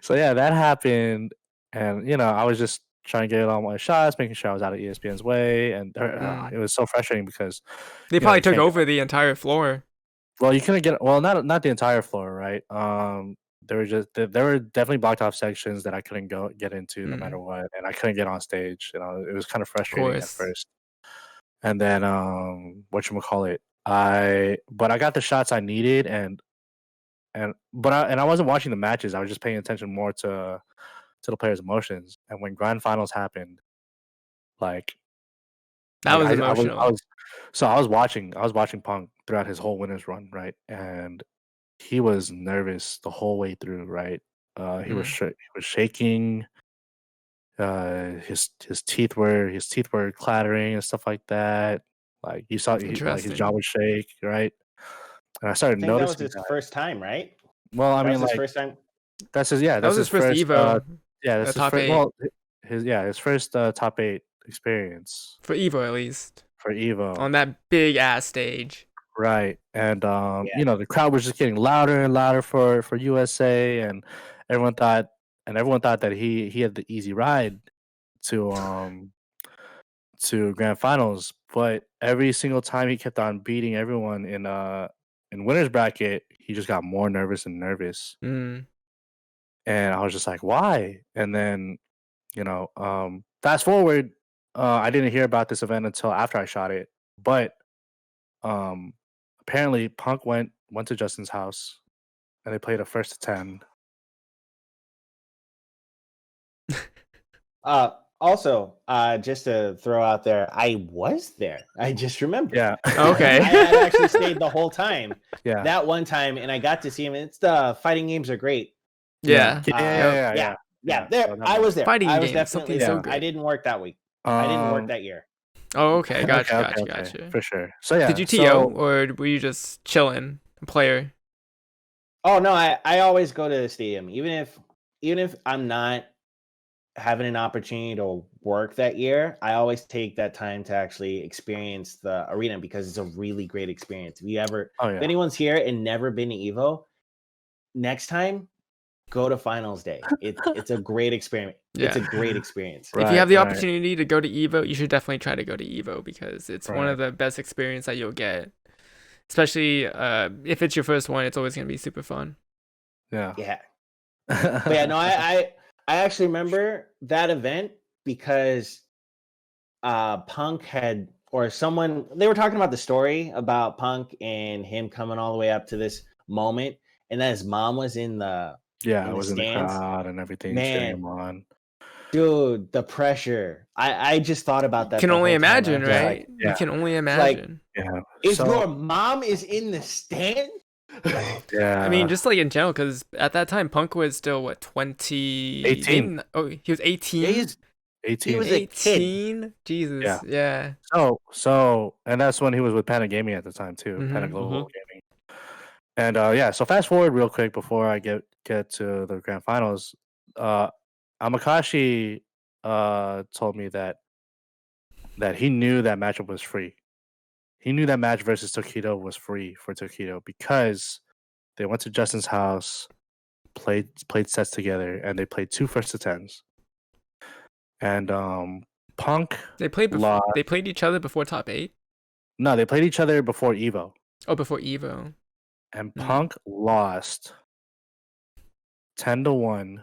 so yeah, that happened, and I was just trying to get all my shots, making sure I was out of ESPN's way, and it was so frustrating because they probably you took can't over the entire floor. well, you couldn't get not the entire floor, right? There were definitely blocked off sections that I couldn't get into no matter what, and I couldn't get on stage. It was kind of frustrating at first. And then whatchamacallit, but I got the shots I needed, but I wasn't watching the matches. I was just paying attention more to the players' emotions. And when grand finals happened, like that was emotional. I was watching Punk throughout his whole winners run, right? And he was nervous the whole way through, right? He was shaking. His teeth were clattering and stuff like that. Like you saw, like his jaw would shake, right? And I started noticing that was his first time, right? Well, I mean, his first time. That's his that was his first Evo. That's his top first. 8. Well, his first top 8 experience for Evo, at least. For Evo on that big ass stage. Right, and the crowd was just getting louder and louder for USA, and everyone thought that he had the easy ride to grand finals, but every single time he kept on beating everyone in winners bracket, he just got more nervous and nervous. And I was just like, why? And then fast forward, I didn't hear about this event until after I shot it, but apparently Punk went to Justin's house and they played a 1st to 10. Also, just to throw out there, I was there. I just remembered. Yeah. Okay. I had actually stayed the whole time. Yeah. That one time, and I got to see him. It's the fighting games are great. Yeah. There, I was there. Fighting I was games, definitely something there. so good. I didn't work that week. I didn't work that year. Oh, okay. Gotcha. For sure. So yeah. Did you TO or were you just chilling, a player? Oh no, I always go to the stadium, even if I'm not having an opportunity to work that year. I always take that time to actually experience the arena because it's a really great experience. If anyone's here and never been to Evo, next time go to finals day. It's a great experience. Yeah. It's a great experience. If you have the opportunity to go to Evo, you should definitely try to go to Evo because it's one of the best experience that you'll get. Especially if it's your first one, it's always going to be super fun. Yeah. Yeah. But yeah, no, I actually remember that event because Punk had, or someone, they were talking about the story about Punk and him coming all the way up to this moment, and that his mom was in the in the crowd and everything, cheering him on. Dude, the pressure. I just thought about that. You can only imagine, right? Like, you can only imagine. If your mom is in the stand. Yeah. I mean, just like in general, because at that time, Punk was still, what, 18? Oh, he was 18? Yeah, 18. He was 18? Jesus, yeah. So, and that's when he was with Panic Gaming at the time, too. Panic Global Gaming. And, so fast forward real quick before I get to the grand finals. Amakashi told me that he knew that matchup was free. He knew that match versus Tokido was free for Tokido because they went to Justin's house, played sets together, and they played 2 1st to 10s. And Punk they played each other before top 8? No, they played each other before Evo. Oh, before Evo. And Punk lost 10-1 in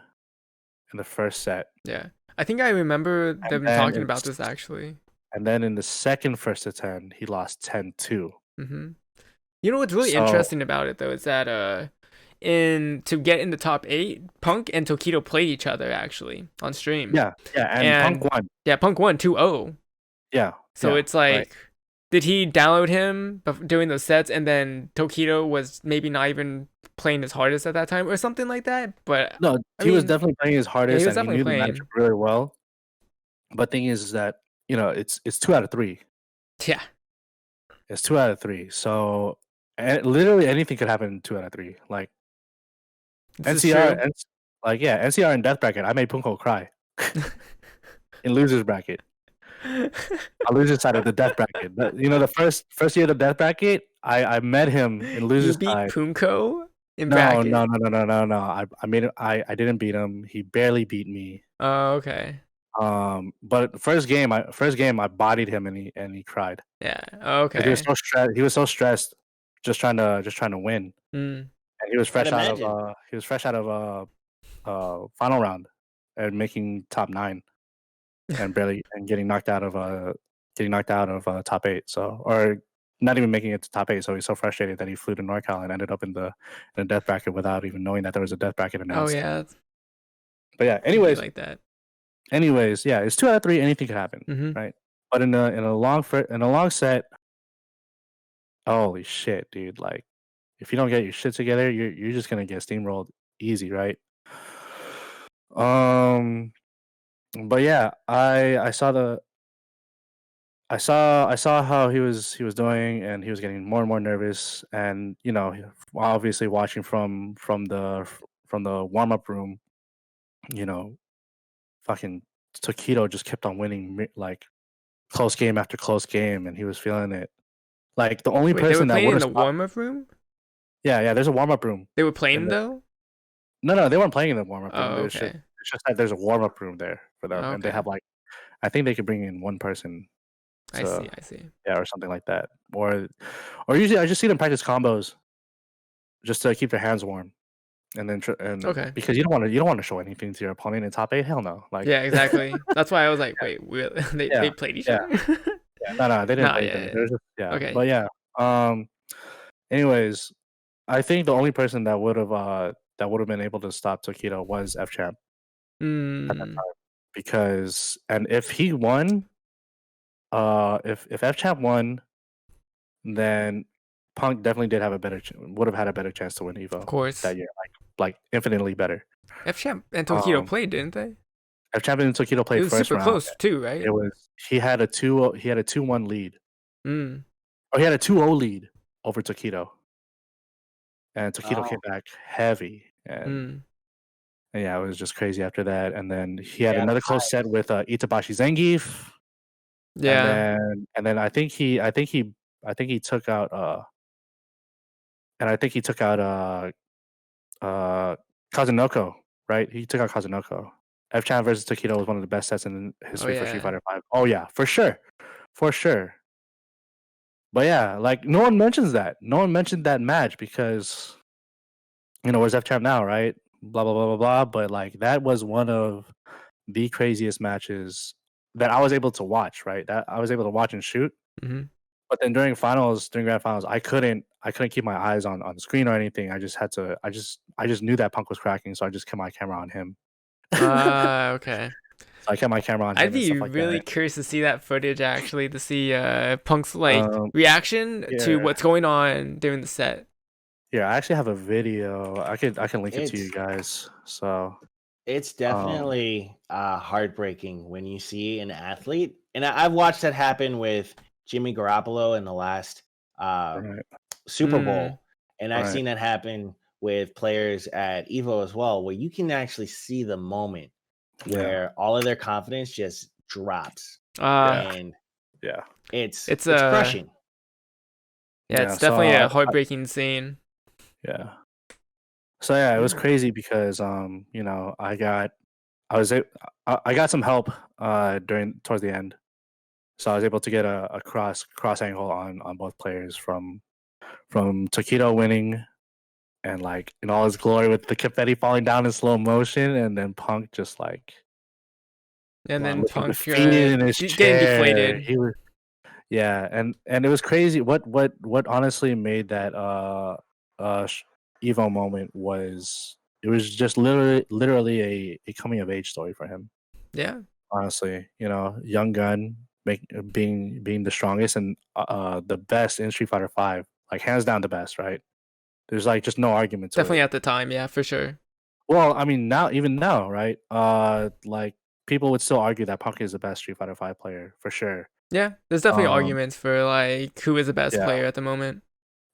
the first set. Yeah. I think I remember them talking about this actually. And then in the second 1st to 10, he lost 10-2. You know what's really interesting about it though is that to get in the top 8, Punk and Tokido played each other actually on stream. Yeah, and Punk won. Yeah, Punk won 2-0. Yeah. So it's like, did he download him doing those sets, and then Tokido was maybe not even playing his hardest at that time or something like that? But no, he was definitely playing his hardest, and he knew playing the matchup really well. But thing is that it's 2 out of 3. Yeah, it's 2 out of 3. So literally anything could happen in 2 out of 3. Like NCR and Death Bracket, I made Punko cry. in losers bracket. On losers side of the death bracket. The first year of the death bracket, I met him in losers You beat side. Punko in No. bracket? No. I didn't beat him. He barely beat me. Oh, okay. But first game I bodied him and he cried. Yeah. Okay. He was so stressed. He was so stressed, just trying to win. And he was fresh out of final round and making top 9 and getting knocked out of top 8. So, or not even making it to top 8. So he's so frustrated that he flew to Norcal and ended up in the death bracket without even knowing that there was a death bracket Oh announced. yeah. But yeah, anyways, like that. Anyways, yeah, it's 2 out of 3. Anything could happen, right? But in a long set, holy shit, dude! Like, if you don't get your shit together, you're just gonna get steamrolled easy, right? But yeah, I saw how he was doing, and he was getting more and more nervous, and obviously watching from the warm up room, fucking Taquito just kept on winning, like close game after close game, and he was feeling it. Like the only person that would would in the warm up room. Yeah, there's a warm up room. They were playing though. No, they weren't playing in the warm up room. Oh, okay. It's just that there's a warm up room there for them, and they have I think they could bring in one person. I see. Yeah, or something like that, or usually I just see them practice combos, just to keep their hands warm. And then because you don't want to show anything to your opponent in top 8. Hell no. Like, yeah, exactly. That's why I was like, wait, they played each other. No, they didn't play each other. Okay. But yeah. Anyways, I think the only person that would have been able to stop Taquito was F Champ at that time, because if he won, if F Champ won, then Punk definitely would have had a better chance to win Evo. Of course. That year, like infinitely better. F Champ and Taquito played, didn't they? F Champ and Taquito played first round. It was super close too, right? It was. He had a 2-1 lead. Or he had a 2-0 lead over Taquito, and Taquito came back heavy, and yeah, it was just crazy after that. And then he had another close set with Itabashi Zangief. Yeah, and then I think he took out Kazunoko, right? He took out Kazunoko. F Champ versus Taquito was one of the best sets in history for Street Fighter 5. Oh yeah, for sure. But yeah, like no one mentions that. No one mentioned that match because, where's F Champ now, right? Blah blah blah blah blah. But like that was one of the craziest matches that I was able to watch, right? That I was able to watch and shoot. But then during grand finals, I couldn't keep my eyes on the screen or anything. I just had to. I just knew that Punk was cracking, so I just kept my camera on him. Okay. So I kept my camera on him. I'd be really curious to see that footage, actually, to see Punk's reaction to what's going on during the set. Yeah, I actually have a video. I can link it to you guys. So it's definitely heartbreaking when you see an athlete, and I've watched that happen with Jimmy Garoppolo in the last Super Bowl, and I've seen that happen with players at Evo as well, where you can actually see the moment where all of their confidence just drops. And it's crushing. Yeah, it's definitely a heartbreaking scene. Yeah. So yeah, it was crazy because I got some help towards the end. So I was able to get a cross angle on both players from Taquito winning and like in all his glory with the confetti falling down in slow motion, and then Punk just like Punk in his getting deflated. He was, and it was crazy. What honestly made that Evo moment was it was just literally a coming of age story for him. Yeah, honestly, young gun being the strongest and the best in Street Fighter 5, like hands down the best, right? There's like just no argument. Definitely at the time, yeah, for sure. Well, I mean even now, right? Like people would still argue that Punk is the best Street Fighter 5 player for sure. Yeah, there's definitely arguments for like who is the best player at the moment.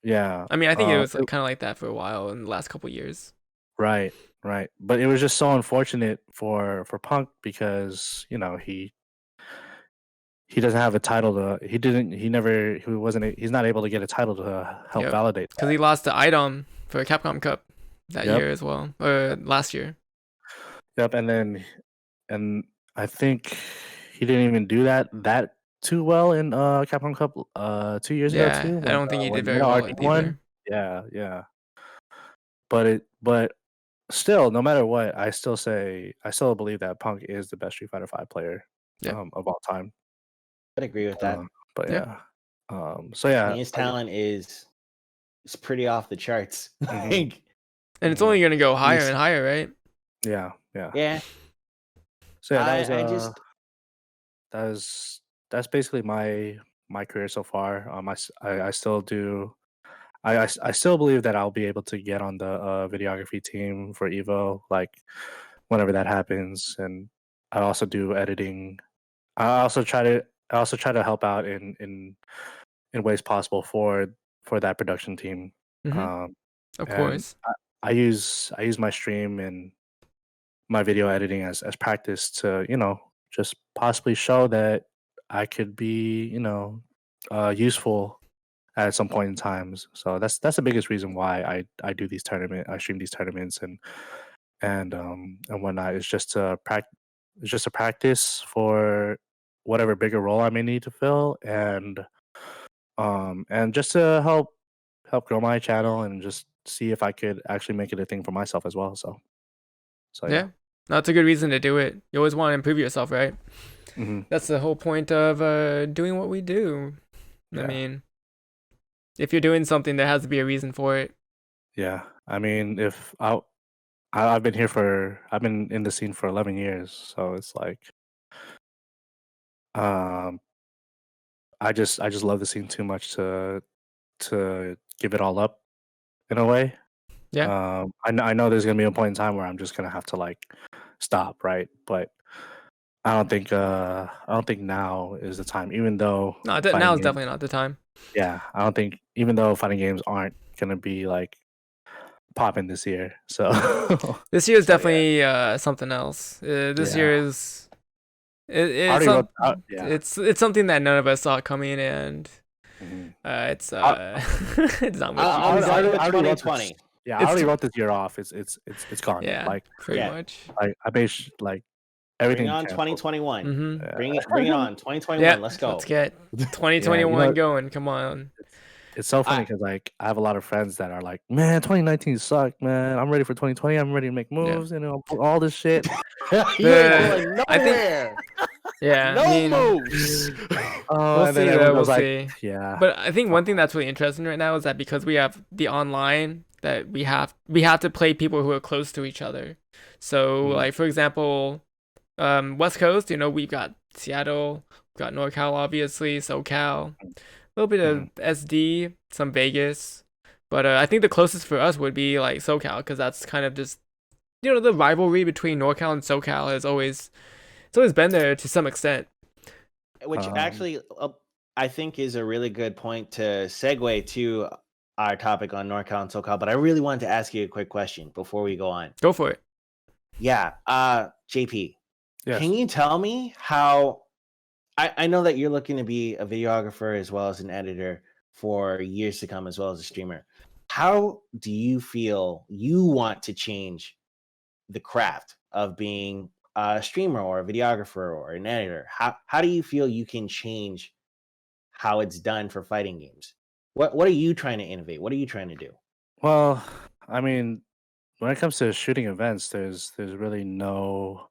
Yeah, I mean, I think it was kind of like that for a while in the last couple years. Right. But it was just so unfortunate for Punk because he he doesn't have a title to. He's not able to get a title to help validate. Because he lost the item for Capcom Cup that year as well, or last year. Yep, and I think he didn't even do that too well in Capcom Cup 2 years ago too. I don't think he did very well either. Yeah. But still, no matter what, I still believe that Punk is the best Street Fighter 5 player of all time. I'd agree with that. But his talent is pretty off the charts. And it's only going to go higher and higher, right? Yeah. So that's basically my career so far. I still do. I still believe that I'll be able to get on the videography team for Evo, like whenever that happens, and I also do editing. I also try to help out in ways possible for that production team. Of course, I use my stream and my video editing as practice to just possibly show that I could be useful at some point in times. So that's the biggest reason why I do these I stream these tournaments and whatnot. It's just a practice for whatever bigger role I may need to fill, and just to help grow my channel and just see if I could actually make it a thing for myself as well. So yeah. That's a good reason to do it. You always want to improve yourself, right? That's the whole point of doing what we do. I mean, if you're doing something, there has to be a reason for it. Yeah, I mean, if I've been in the scene for 11 years, so it's like, I just love the scene too much to give it all up in a way. Yeah. I know there's gonna be a point in time where I'm just gonna have to like stop, right? But I don't think now is the time. Even though now is definitely not the time. Yeah, I don't think, even though fighting games aren't gonna be like popping this year. So this year is definitely something else. This year is it's something that none of us saw coming, and it's it's not much. I'll start with 2020. Yeah, I already wrote this year off. It's gone. Yeah, like pretty much. I based like everything. Bring on 2021. Bring it on 2021. Yeah, let's go. Let's get 2021 going. Come on. It's so funny because like I have a lot of friends that are like, man, 2019 sucked, man. I'm ready for 2020. I'm ready to make moves and all this shit. You ain't going nowhere. Moves. We'll see. We'll see. Yeah. But I think one thing that's really interesting right now is that because we have the online, that we have to play people who are close to each other. So like for example, West Coast, we've got Seattle, we've got Norcal, obviously, Socal, a little bit of SD, some Vegas, but I think the closest for us would be like Socal, because that's kind of just the rivalry between Norcal and Socal has always been there to some extent. Which actually I think is a really good point to segue to our topic on Norcal and Socal. But I really wanted to ask you a quick question before we go on. Go for it. Yeah, JP. Yes. Can you tell me how? I know that you're looking to be a videographer as well as an editor for years to come, as well as a streamer. How do you feel you want to change the craft of being a streamer or a videographer or an editor? How do you feel you can change how it's done for fighting games? What are you trying to innovate? What are you trying to do? Well, I mean, when it comes to shooting events, there's really no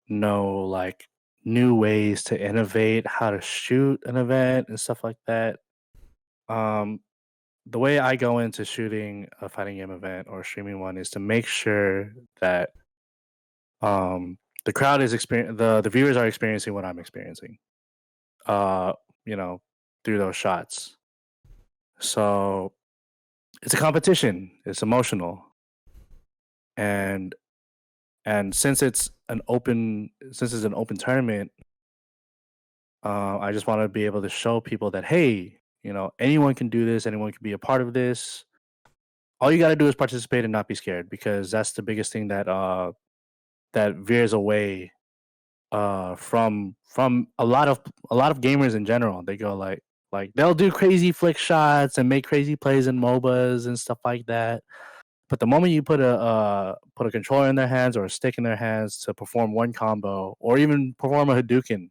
like new ways to innovate how to shoot an event and stuff like that. The way I go into shooting a fighting game event or streaming one is to make sure that the crowd is the viewers are experiencing what I'm experiencing. Through those shots. So it's a competition. It's emotional. And since it's an open tournament, I just want to be able to show people that, hey, anyone can do this. Anyone can be a part of this. All you got to do is participate and not be scared, because that's the biggest thing that veers away from a lot of gamers in general. They go like they'll do crazy flick shots and make crazy plays in MOBAs and stuff like that. But the moment you put a controller in their hands or a stick in their hands to perform one combo or even perform a Hadouken,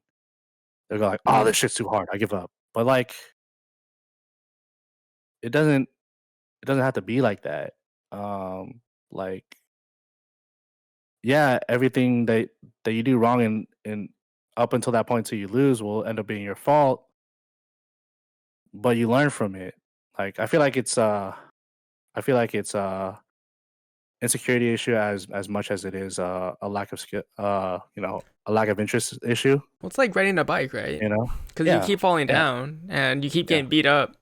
they go like, "Oh, this shit's too hard. I give up." But like, it doesn't have to be like that. Like, yeah, everything that you do wrong in up until that point till you lose will end up being your fault, but you learn from it. Like, I feel like it's insecurity issue as much as it is a lack of skill, a lack of interest issue. Well, it's like riding a bike, right? You know, because you keep falling down and you keep getting beat up.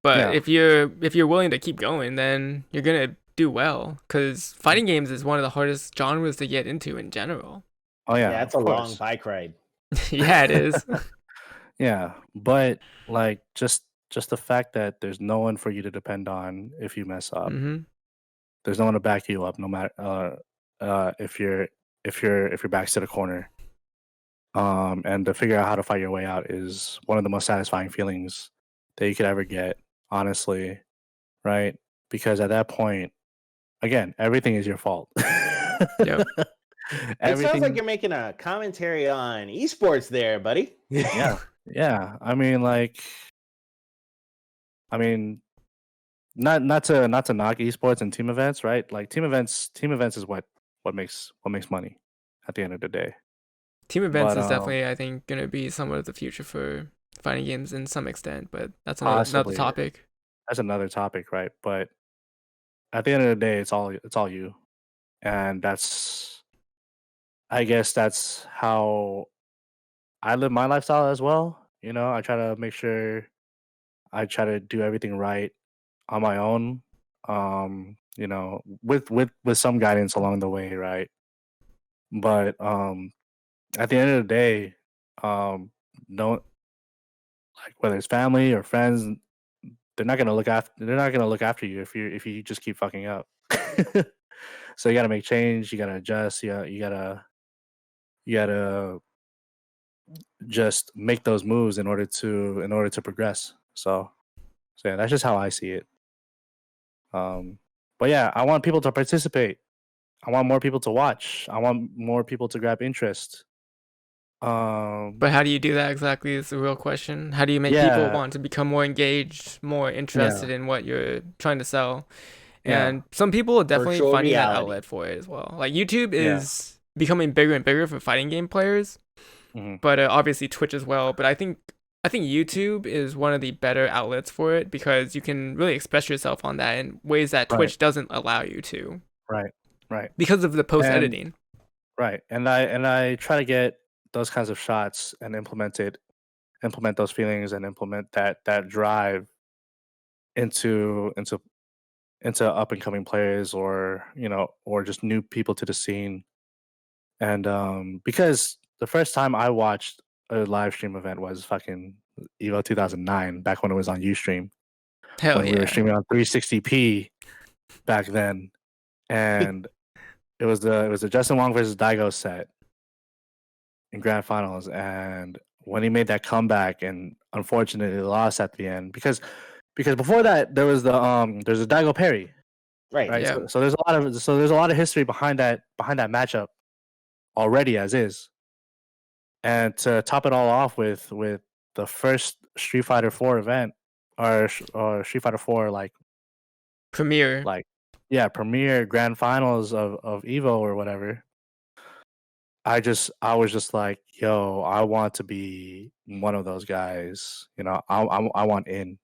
But if you're willing to keep going, then you're gonna do well. Because fighting games is one of the hardest genres to get into in general. Oh yeah, that's a long bike ride. Yeah, it is. Yeah, but like just the fact that there's no one for you to depend on if you mess up. Mm-hmm. There's no one to back you up, no matter if your back's to the corner. And to figure out how to fight your way out is one of the most satisfying feelings that you could ever get, honestly, right? Because at that point, again, everything is your fault. Yep. It sounds like you're making a commentary on esports there, buddy. Yeah. I mean, not to knock esports and team events, right? Like team events is what makes money at the end of the day. Team events is definitely, I think, gonna be somewhat of the future for fighting games in some extent, but that's another topic. That's another topic, right? But at the end of the day, it's all you, and I guess that's how I live my lifestyle as well. You know, I try to make sure I try to do everything right on my own. You know, with some guidance along the way, right? But at the end of the day, don't, like, whether it's family or friends, they're not gonna look after you if you just keep fucking up. So you gotta make change. You gotta adjust. You gotta just make those moves in order to progress. So yeah, that's just how I see it. But yeah, I want people to participate. I want more people to watch. I want more people to grab interest. But how do you do that exactly is the real question. How do you make people want to become more engaged, more interested in what you're trying to sell? And some people are definitely finding that outlet for it as well. Like YouTube is becoming bigger and bigger for fighting game players, but obviously Twitch as well. But I think YouTube is one of the better outlets for it because you can really express yourself on that in ways that Twitch doesn't allow you to. Right. Because of the post editing. Right. And I try to get those kinds of shots and implement those feelings and implement that drive into up and coming players, or or just new people to the scene. And because the first time I watched a live stream event was fucking Evo 2009, back when it was on Ustream. Hell when we were streaming on 360p back then, and it was the Justin Wong versus Daigo set in grand finals, and when he made that comeback and unfortunately lost at the end because before that there's a Daigo parry, right? Yeah. So there's a lot of history behind that matchup already as is, and to top it all off with the first Street Fighter 4 event or Street Fighter 4 premiere, premiere grand finals of Evo or whatever. I was just like, yo, I want to be one of those guys. I want in.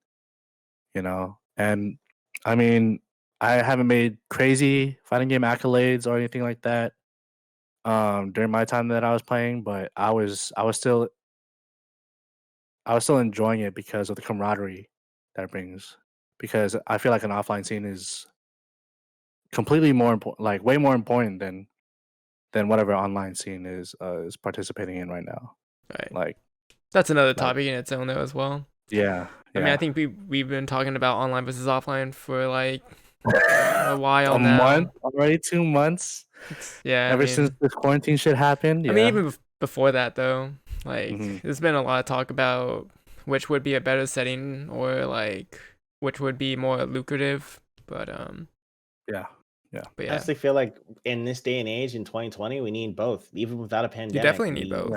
And I mean, I haven't made crazy fighting game accolades or anything like that during my time that I was playing, but I was still enjoying it because of the camaraderie that it brings. Because I feel like an offline scene is completely more important, like way more important than whatever online scene is participating in right now. Right. Like, that's another topic in its own though as well. Yeah. I mean, I think we've been talking about online versus offline for like a while now. Month already, 2 months. Yeah. Ever since this quarantine shit happened. Yeah. I mean, even before that though. Like there's been a lot of talk about which would be a better setting or like which would be more lucrative. But yeah. I honestly feel like in this day and age in 2020, we need both, even without a pandemic. You definitely need both.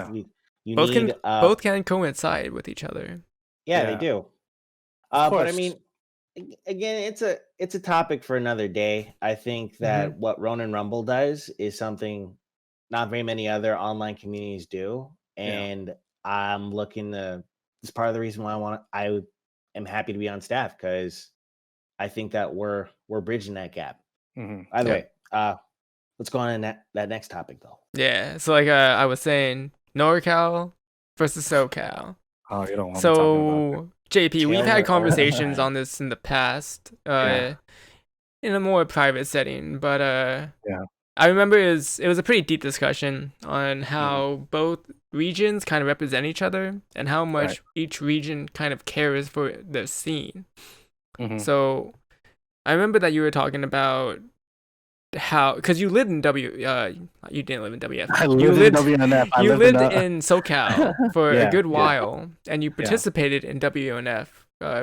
Yeah. Both can coincide with each other. Yeah, they do. But I mean, again, it's a topic for another day. I think that what Ronin Rumble does is something not very many other online communities do, and I'm looking to. It's part of the reason why I am happy to be on staff, because I think that we're bridging that gap. By the way, let's go on that next topic though. Yeah, so like I was saying, Norcal versus Socal. Oh, you don't want to talk about it. JP, we've had conversations on this in the past, in a more private setting, but I remember it was a pretty deep discussion on how both regions kind of represent each other and how much each region kind of cares for the scene. So I remember that you were talking about how, because you lived in you didn't live in WF. You lived in WNF. You lived in Socal for a good while, and you participated in WNF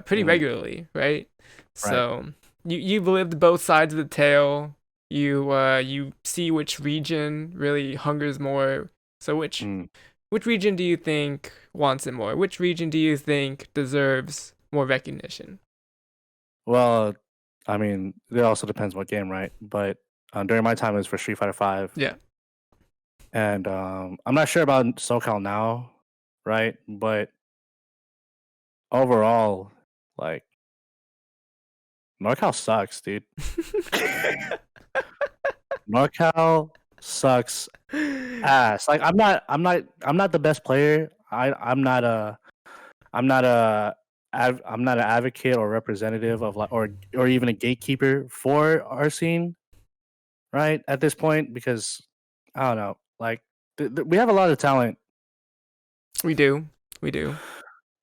pretty regularly, right? So you've lived both sides of the tale. You see which region really hungers more. So which region do you think wants it more? Which region do you think deserves more recognition? Well, I mean, it also depends what game, right? But during my time, it was for Street Fighter 5. Yeah. And I'm not sure about SoCal now, right? But overall, like, Norcal sucks, dude. Norcal sucks ass. Like, I'm not the best player. I'm not an advocate or representative of like or even a gatekeeper for our scene, right? At this point, because I don't know, like we have a lot of talent. We do.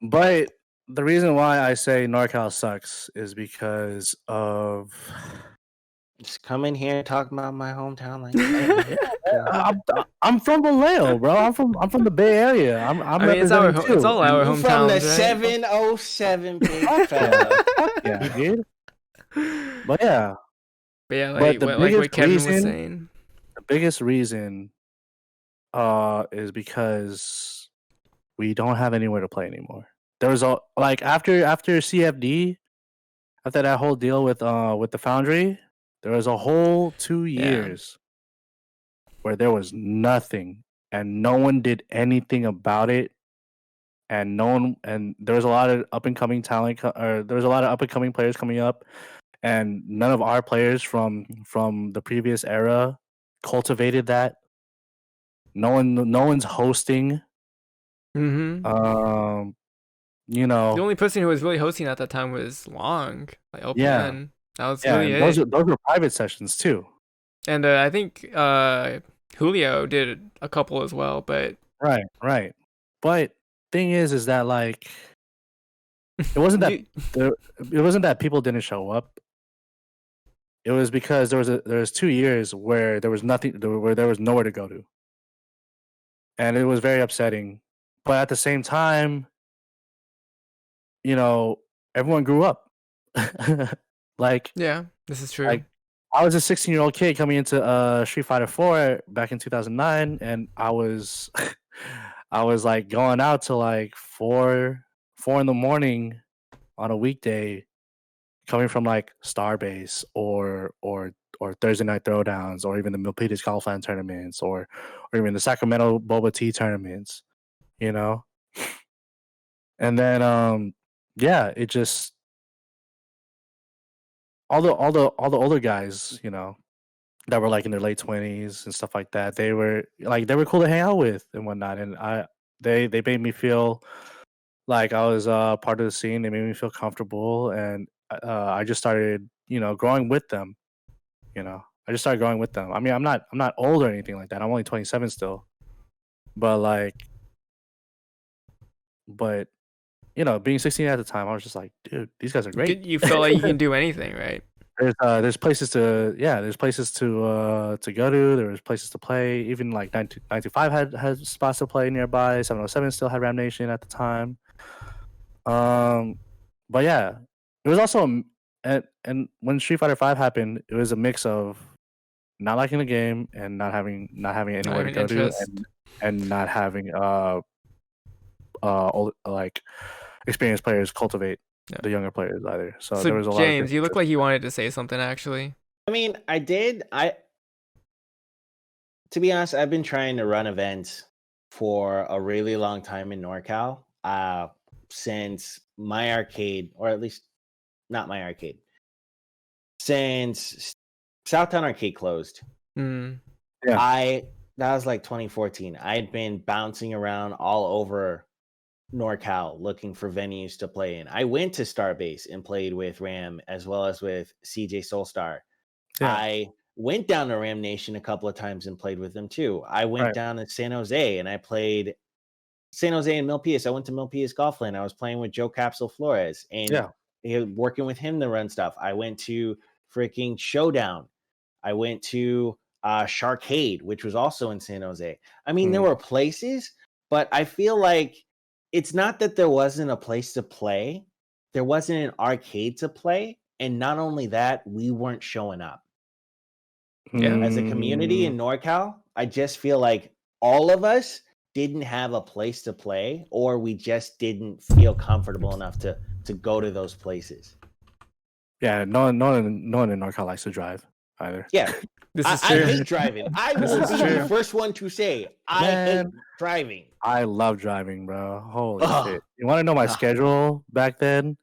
But the reason why I say NorCal sucks is because of just come in here and talk about my hometown like I'm from Vallejo, bro. I'm from the Bay Area. I mean, it's all our hometown. From the 707 big fella. Yeah, dude. But yeah. Like what Kevin was saying. The biggest reason is because we don't have anywhere to play anymore. There was after CFD, after that whole deal with the Foundry, there was a whole 2 years where there was nothing and no one did anything about it, and there was a lot of up and coming talent, or there was a lot of up and coming players coming up, and none of our players from the previous era cultivated that. No one's hosting. You know, the only person who was really hosting at that time was Long, like OPN. That was really those were private sessions too. And I think Julio did a couple as well, but right. But thing is that like it wasn't that it wasn't that people didn't show up. It was because there was 2 years where there was nothing, where there was nowhere to go to, and it was very upsetting. But at the same time, you know, everyone grew up. Like, yeah, this is true. Like, I was a 16-year-old kid coming into Street Fighter 4 back in 2009, and I was like going out to like 4 in the morning on a weekday, coming from like Starbase or Thursday Night Throwdowns, or even the Milpitas Qualifying tournaments, or even the Sacramento Boba Tea tournaments, you know. And then it just all the older guys, you know, that were like in their late 20s and stuff like that, they were cool to hang out with and whatnot, and they made me feel like I was part of the scene. They made me feel comfortable, and I just started, growing with them. I just started growing with them. I mean, I'm not old or anything like that. I'm only 27 still, but being 16 at the time, I was just like, dude, these guys are great. You feel like you can do anything, right? there's places to there's places to go to. There was places to play. Even like 925 had spots to play nearby. 707 still had Ram Nation at the time. But yeah, it was also and when Street Fighter 5 happened, it was a mix of not liking the game and not having anywhere to go to and not having like experienced players cultivate the younger players either. So there was a lot of James, you look like you wanted to say something actually. I mean, I did. To be honest, I've been trying to run events for a really long time in NorCal. Since my arcade, or at least not my arcade, since Southtown Arcade closed. Mm. Yeah. That was like 2014. I had been bouncing around all over NorCal looking for venues to play in. I went to Starbase and played with Ram as well as with CJ Soulstar. Yeah. I went down to Ram Nation a couple of times and played with them too. I went down to San Jose and I played San Jose and Milpitas. I went to Milpitas Golfland. I was playing with Joe Capsule Flores and working with him to run stuff. I went to freaking Showdown. I went to Sharkade, which was also in San Jose. I mean, there were places, but I feel like it's not that there wasn't a place to play. There wasn't an arcade to play. And not only that, we weren't showing up. Yeah. As a community in NorCal, I just feel like all of us didn't have a place to play, or we just didn't feel comfortable enough to go to those places. Yeah, no one in NorCal likes to drive either. Yeah. I hate driving. I will be the first one to say I hate driving. I love driving, bro. Holy shit. You want to know my schedule back then?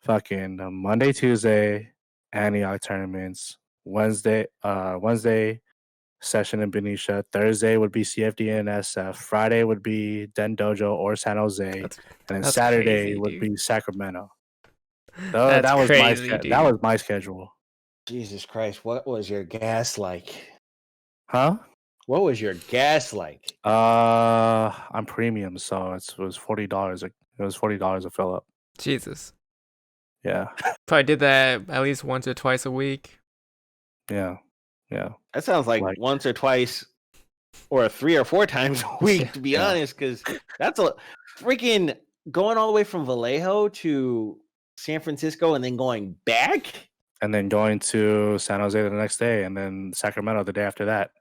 Fucking Monday, Tuesday, Antioch tournaments. Wednesday session in Benicia. Thursday would be CFD and SF. Friday would be Den Dojo or San Jose. And then Saturday would be Sacramento. That was my schedule. Jesus Christ, what was your gas like? Huh? What was your gas like? I'm premium, so it was $40. It was $40 a fill up. Jesus. Yeah. Probably did that at least once or twice a week. Yeah. Yeah. That sounds like once or twice or 3 or 4 times a week, to be honest, because that's a freaking going all the way from Vallejo to San Francisco and then going back. And then going to San Jose the next day and then Sacramento the day after that.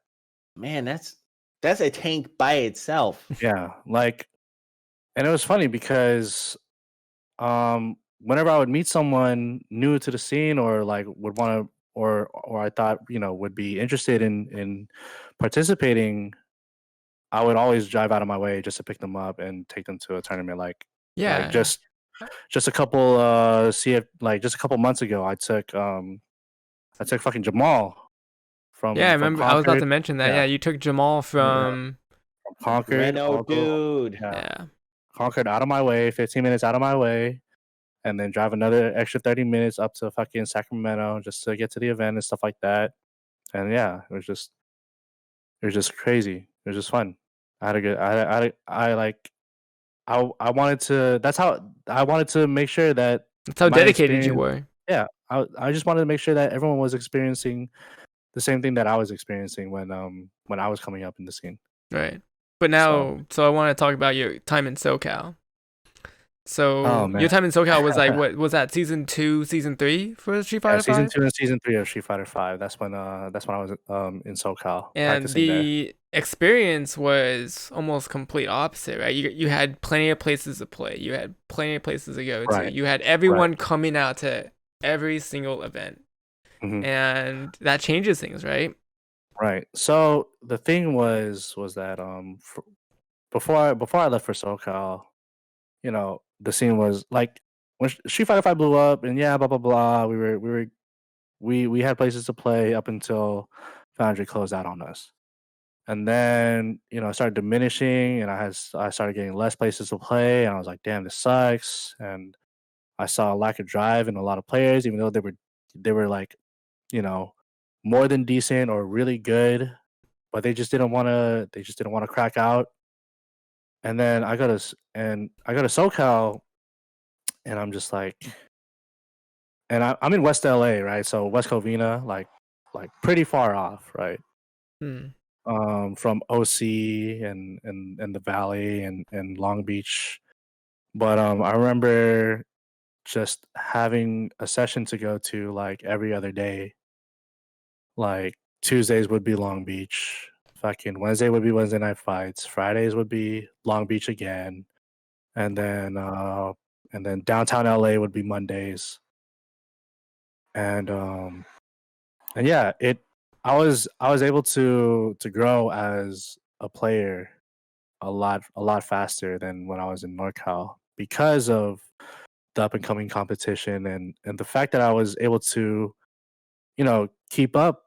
Man, that's a tank by itself. Yeah. And it was funny because whenever I would meet someone new to the scene or like would want to or I thought, would be interested in participating, I would always drive out of my way just to pick them up and take them to a tournament. Just a couple just a couple months ago, I took fucking Jamal from I remember. I was about to mention that. Yeah, you took Jamal from Concord. Reno, dude. Yeah. Concord out of my way, 15 minutes out of my way, and then drive another extra 30 minutes up to fucking Sacramento just to get to the event and stuff like that. And yeah, it was just crazy. It was just fun. I had a good. I wanted to. That's how I wanted to make sure that. That's how dedicated you were. Yeah, I just wanted to make sure that everyone was experiencing the same thing that I was experiencing when I was coming up in the scene. Right. But now, so I want to talk about your time in SoCal. So your time in SoCal was like, what was that? Season 2, Season 3 for Street Fighter 5? Season 2 and Season 3 of Street Fighter 5. That's when I was in SoCal. And the experience was almost complete opposite, right? You had plenty of places to play. You had plenty of places to go to. You had everyone coming out to every single event. Mm-hmm. And that changes things, right? Right. So the thing was that before I left for SoCal, the scene was like when Street Fighter 5 blew up and blah blah blah. We had places to play up until Foundry closed out on us, and then it started diminishing, and I started getting less places to play, and I was like, damn, this sucks. And I saw a lack of drive in a lot of players, even though they were like, more than decent or really good, but they just didn't want to crack out. And then I go to SoCal, and I'm just like, and I'm in West LA, right? So West Covina, like pretty far off, right? From OC and the Valley and Long Beach. But I remember just having a session to go to like every other day. Like Tuesdays would be Long Beach. Fucking Wednesday would be Wednesday night fights. Fridays would be Long Beach again. And then downtown LA would be Mondays. And yeah, I was able to grow as a player a lot faster than when I was in NorCal because of the up and coming competition and the fact that I was able to, keep up.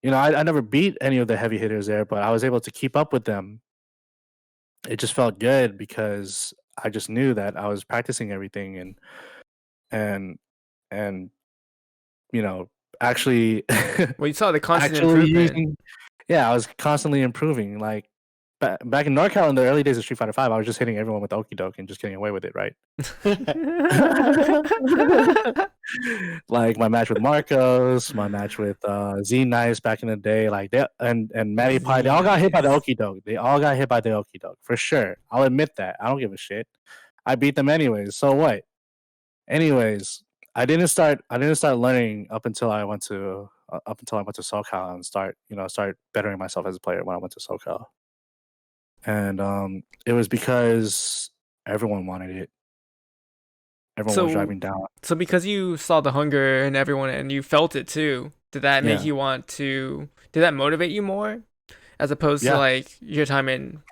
I never beat any of the heavy hitters there, but I was able to keep up with them. It just felt good because I just knew that I was practicing everything and and actually Well, you saw the constant actually improvement. I was constantly improving. Like back in NorCal in the early days of Street Fighter 5, I was just hitting everyone with Okie doke and just getting away with it, right? Like my match with Marcos, my match with Z Nice back in the day, like they and Matty Pie, they all got hit by the Okie doke. They all got hit by the Okie doke for sure. I'll admit that. I don't give a shit. I beat them anyways. So what? Anyways, I didn't start learning up until I went to Socal and start bettering myself as a player when I went to Socal. And it was because everyone wanted it. Everyone was driving down. So because you saw the hunger in everyone and you felt it too, did that make you want to? Did that motivate you more, as opposed to like your time in,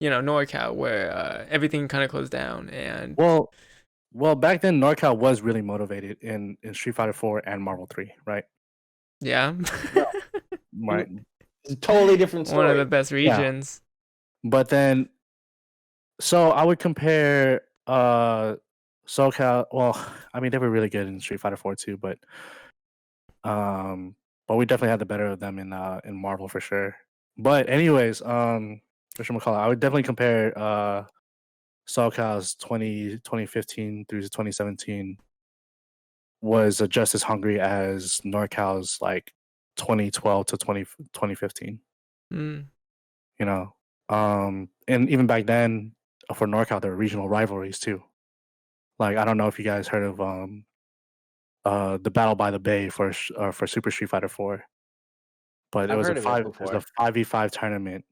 NorCal where everything kind of closed down and? Well, back then NorCal was really motivated in Street Fighter 4 and Marvel 3, right? Yeah. Right. It's a totally different story. One of the best regions. Yeah. But then, so I would compare SoCal. Well, I mean they were really good in Street Fighter 4 too, but we definitely had the better of them in Marvel for sure. But anyways, whatchamacallit, I would definitely compare SoCal's 2015 through to 2017 was just as hungry as NorCal's like 2012 to 2015. And even back then for NorCal there were regional rivalries too. Like I don't know if you guys heard of the Battle by the Bay for Super Street Fighter 4. But it was a 5v5 tournament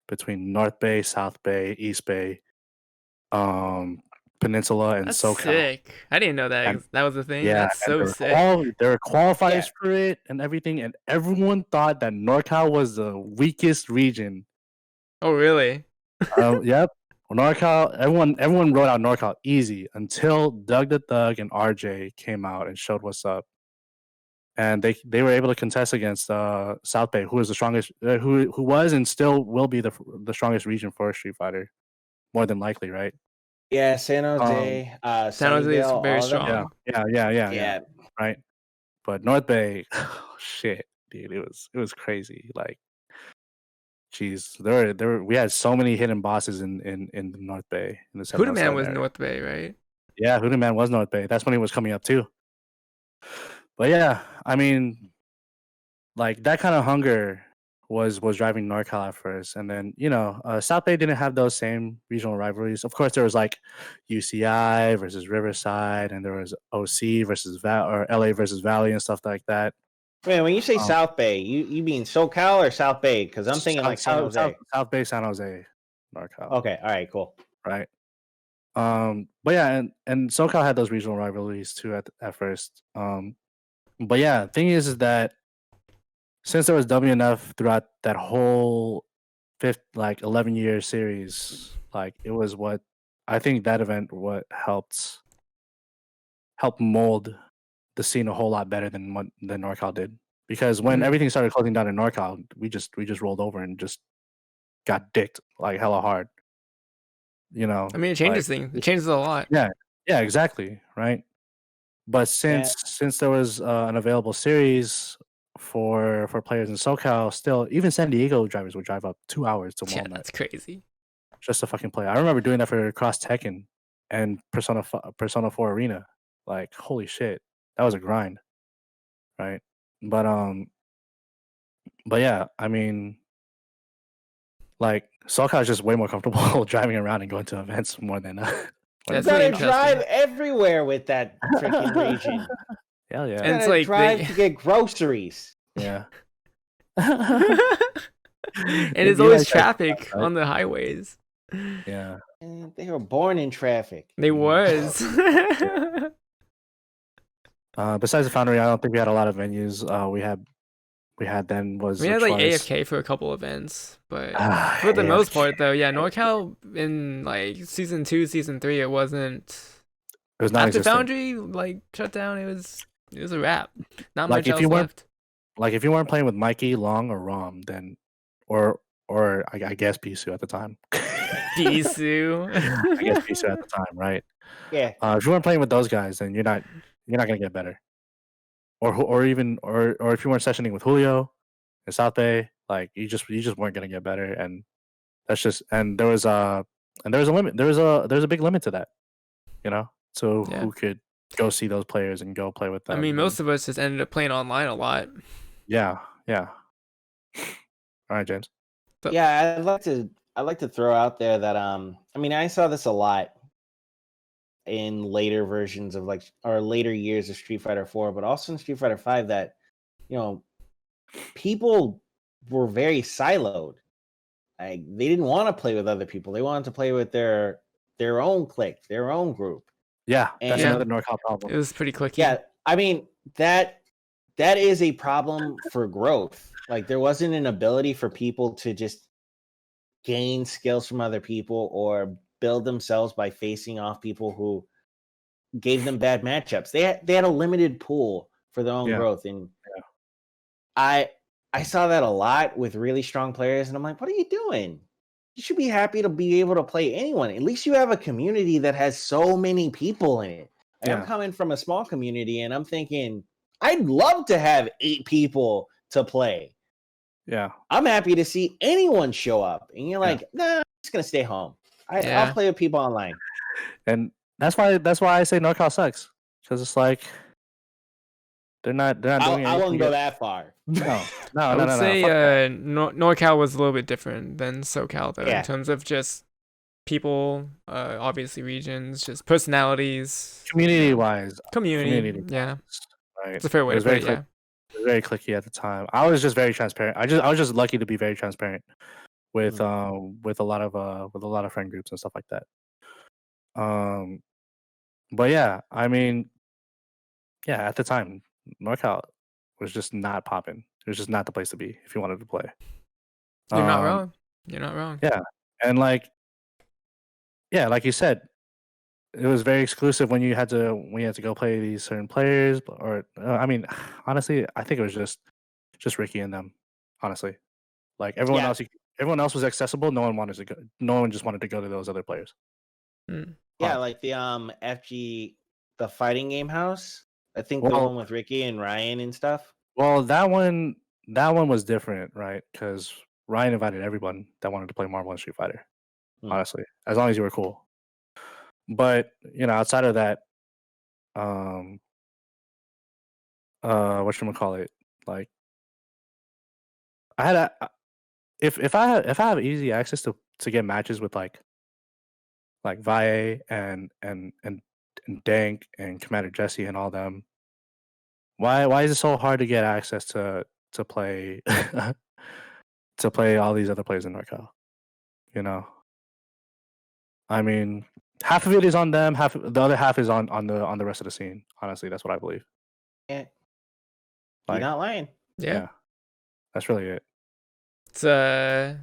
between North Bay, South Bay, East Bay, Peninsula, and That's SoCal. Sick. I didn't know that that was a thing. Yeah, that's so sick. There were qualifiers for it and everything, and everyone thought that NorCal was the weakest region. Oh, really? Yep. NorCal, everyone wrote out NorCal easy until Doug the Thug and RJ came out and showed what's up. And they were able to contest against South Bay, who was the strongest, who was and still will be the strongest region for Street Fighter, more than likely, right? Yeah, San Jose, San Jose is very strong. Yeah, right. But North Bay, oh, shit, dude, it was crazy. Like, jeez, we had so many hidden bosses in the North Bay. In the Huda Man was North Bay, right? Yeah, Huda Man was North Bay. That's when he was coming up too. But yeah, I mean, like that kind of hunger was driving NorCal at first, and then South Bay didn't have those same regional rivalries. Of course, there was like UCI versus Riverside, and there was OC versus LA versus Valley and stuff like that. Man, when you say South Bay, you mean SoCal or South Bay? Because I'm thinking like San Jose. South Bay, San Jose, NorCal. Okay, all right, cool. Right. But yeah, and SoCal had those regional rivalries too at first. But yeah, the thing is that since there was WNF throughout that whole 11-year series, like it was what I think that event what helped mold the scene a whole lot better than NorCal did. Because when everything started closing down in NorCal, we just rolled over and just got dicked like hella hard. I mean, it changes things. It changes a lot. Yeah, exactly, right. But since there was an available series for players in SoCal, still even San Diego drivers would drive up 2 hours to Walnut. Yeah, that's crazy. Just to fucking play. I remember doing that for Cross Tekken and Persona 4 Arena. Like, holy shit. was a grind, right? But yeah, I mean, like Socal is just way more comfortable driving around and going to events more than. That's You really gotta drive interesting. everywhere with that freaking region. Hell yeah! You And it's gotta like drive they- to get groceries. Yeah. and It'd there's be always like that traffic sometimes, right? on the highways. Yeah. And they were born in traffic. They was. Besides the Foundry, I don't think we had a lot of venues. We had then was We a had like choice. AFK for a couple events, but Ah, for the most AFK. part though, yeah, Norcal in like season 2, season 3, it wasn't. It was After non-existent. Foundry like shut down, it was a wrap. Not Like much if else you weren't left. like if you weren't playing with Mikey, Long, or Rom, then or I guess Pisu at the time. Bisu. I guess Pisu at the time, right? Yeah. If you weren't playing with those guys, then you're not gonna get better. Or even if you weren't sessioning with Julio in South Bay, like you just weren't gonna get better, and that's just and there was a limit. There's a big limit to that, you know. So Yeah. who could go see those players and go play with I them? mean, and, most of us just ended up playing online a lot. yeah. All right, James. Yeah, I'd like to throw out there that I mean, I saw this a lot in later versions of like or later years of Street Fighter 4, but also in Street Fighter 5 that people were very siloed. Like they didn't want to play with other people. They wanted to play with their own clique, their own group. Yeah, that's And- another NorCal problem. It was pretty clicky. Yeah, I mean that is a problem for growth. Like there wasn't an ability for people to just gain skills from other people or build themselves by facing off people who gave them bad matchups. They had a limited pool for their own Yeah. growth, and I saw that a lot with really strong players, and I'm like, what are you doing? You should be happy to be able to play anyone. At least you have a community that has so many people in it. Like, I'm Yeah. coming from a small community, and I'm thinking, I'd love to have 8 people to play. Yeah. I'm happy to see anyone show up. And you're like, nah, I'm just gonna stay home. Yeah. I'll play with people online. And that's why I say NorCal sucks, because it's like they're not doing I anything. wouldn't go that far. No. I would say fuck that. NorCal was a little bit different than SoCal though, Yeah. in terms of just people, obviously regions, just personalities, Community wise, community. Yeah, right? it's a fair way It to was put it. very Yeah. It was very clicky at the time. I was just very transparent. I was just lucky to be very transparent with a lot of friend groups and stuff like that. But yeah, I mean, yeah, at the time, NorCal was just not popping. It was just not the place to be if you wanted to play. You're not wrong. You're not wrong. Yeah, and like you said, it was very exclusive when you had to go play these certain players. Or I mean, honestly, I think it was just Ricky and them. Honestly, like everyone else was accessible. No one wanted to go. No one just wanted to go to those other players. Mm. Yeah, Huh. like the FG, the fighting game house. I think the Well- one with Ricky and Ryan and stuff. Well, that one was different, right? Because Ryan invited everyone that wanted to play Marvel and Street Fighter. Honestly, as long as you were cool. But outside of that, whatchamacallit, like I had if I have easy access to get matches with like Valle and Dank and Commander Jesse and all them, why is it so hard to get access to play to play all these other players in NorCal? I mean, half of it is on them, the other half is on the rest of the scene. Honestly, that's what I believe. Yeah, Like, you're not lying. Yeah. That's really it. It's a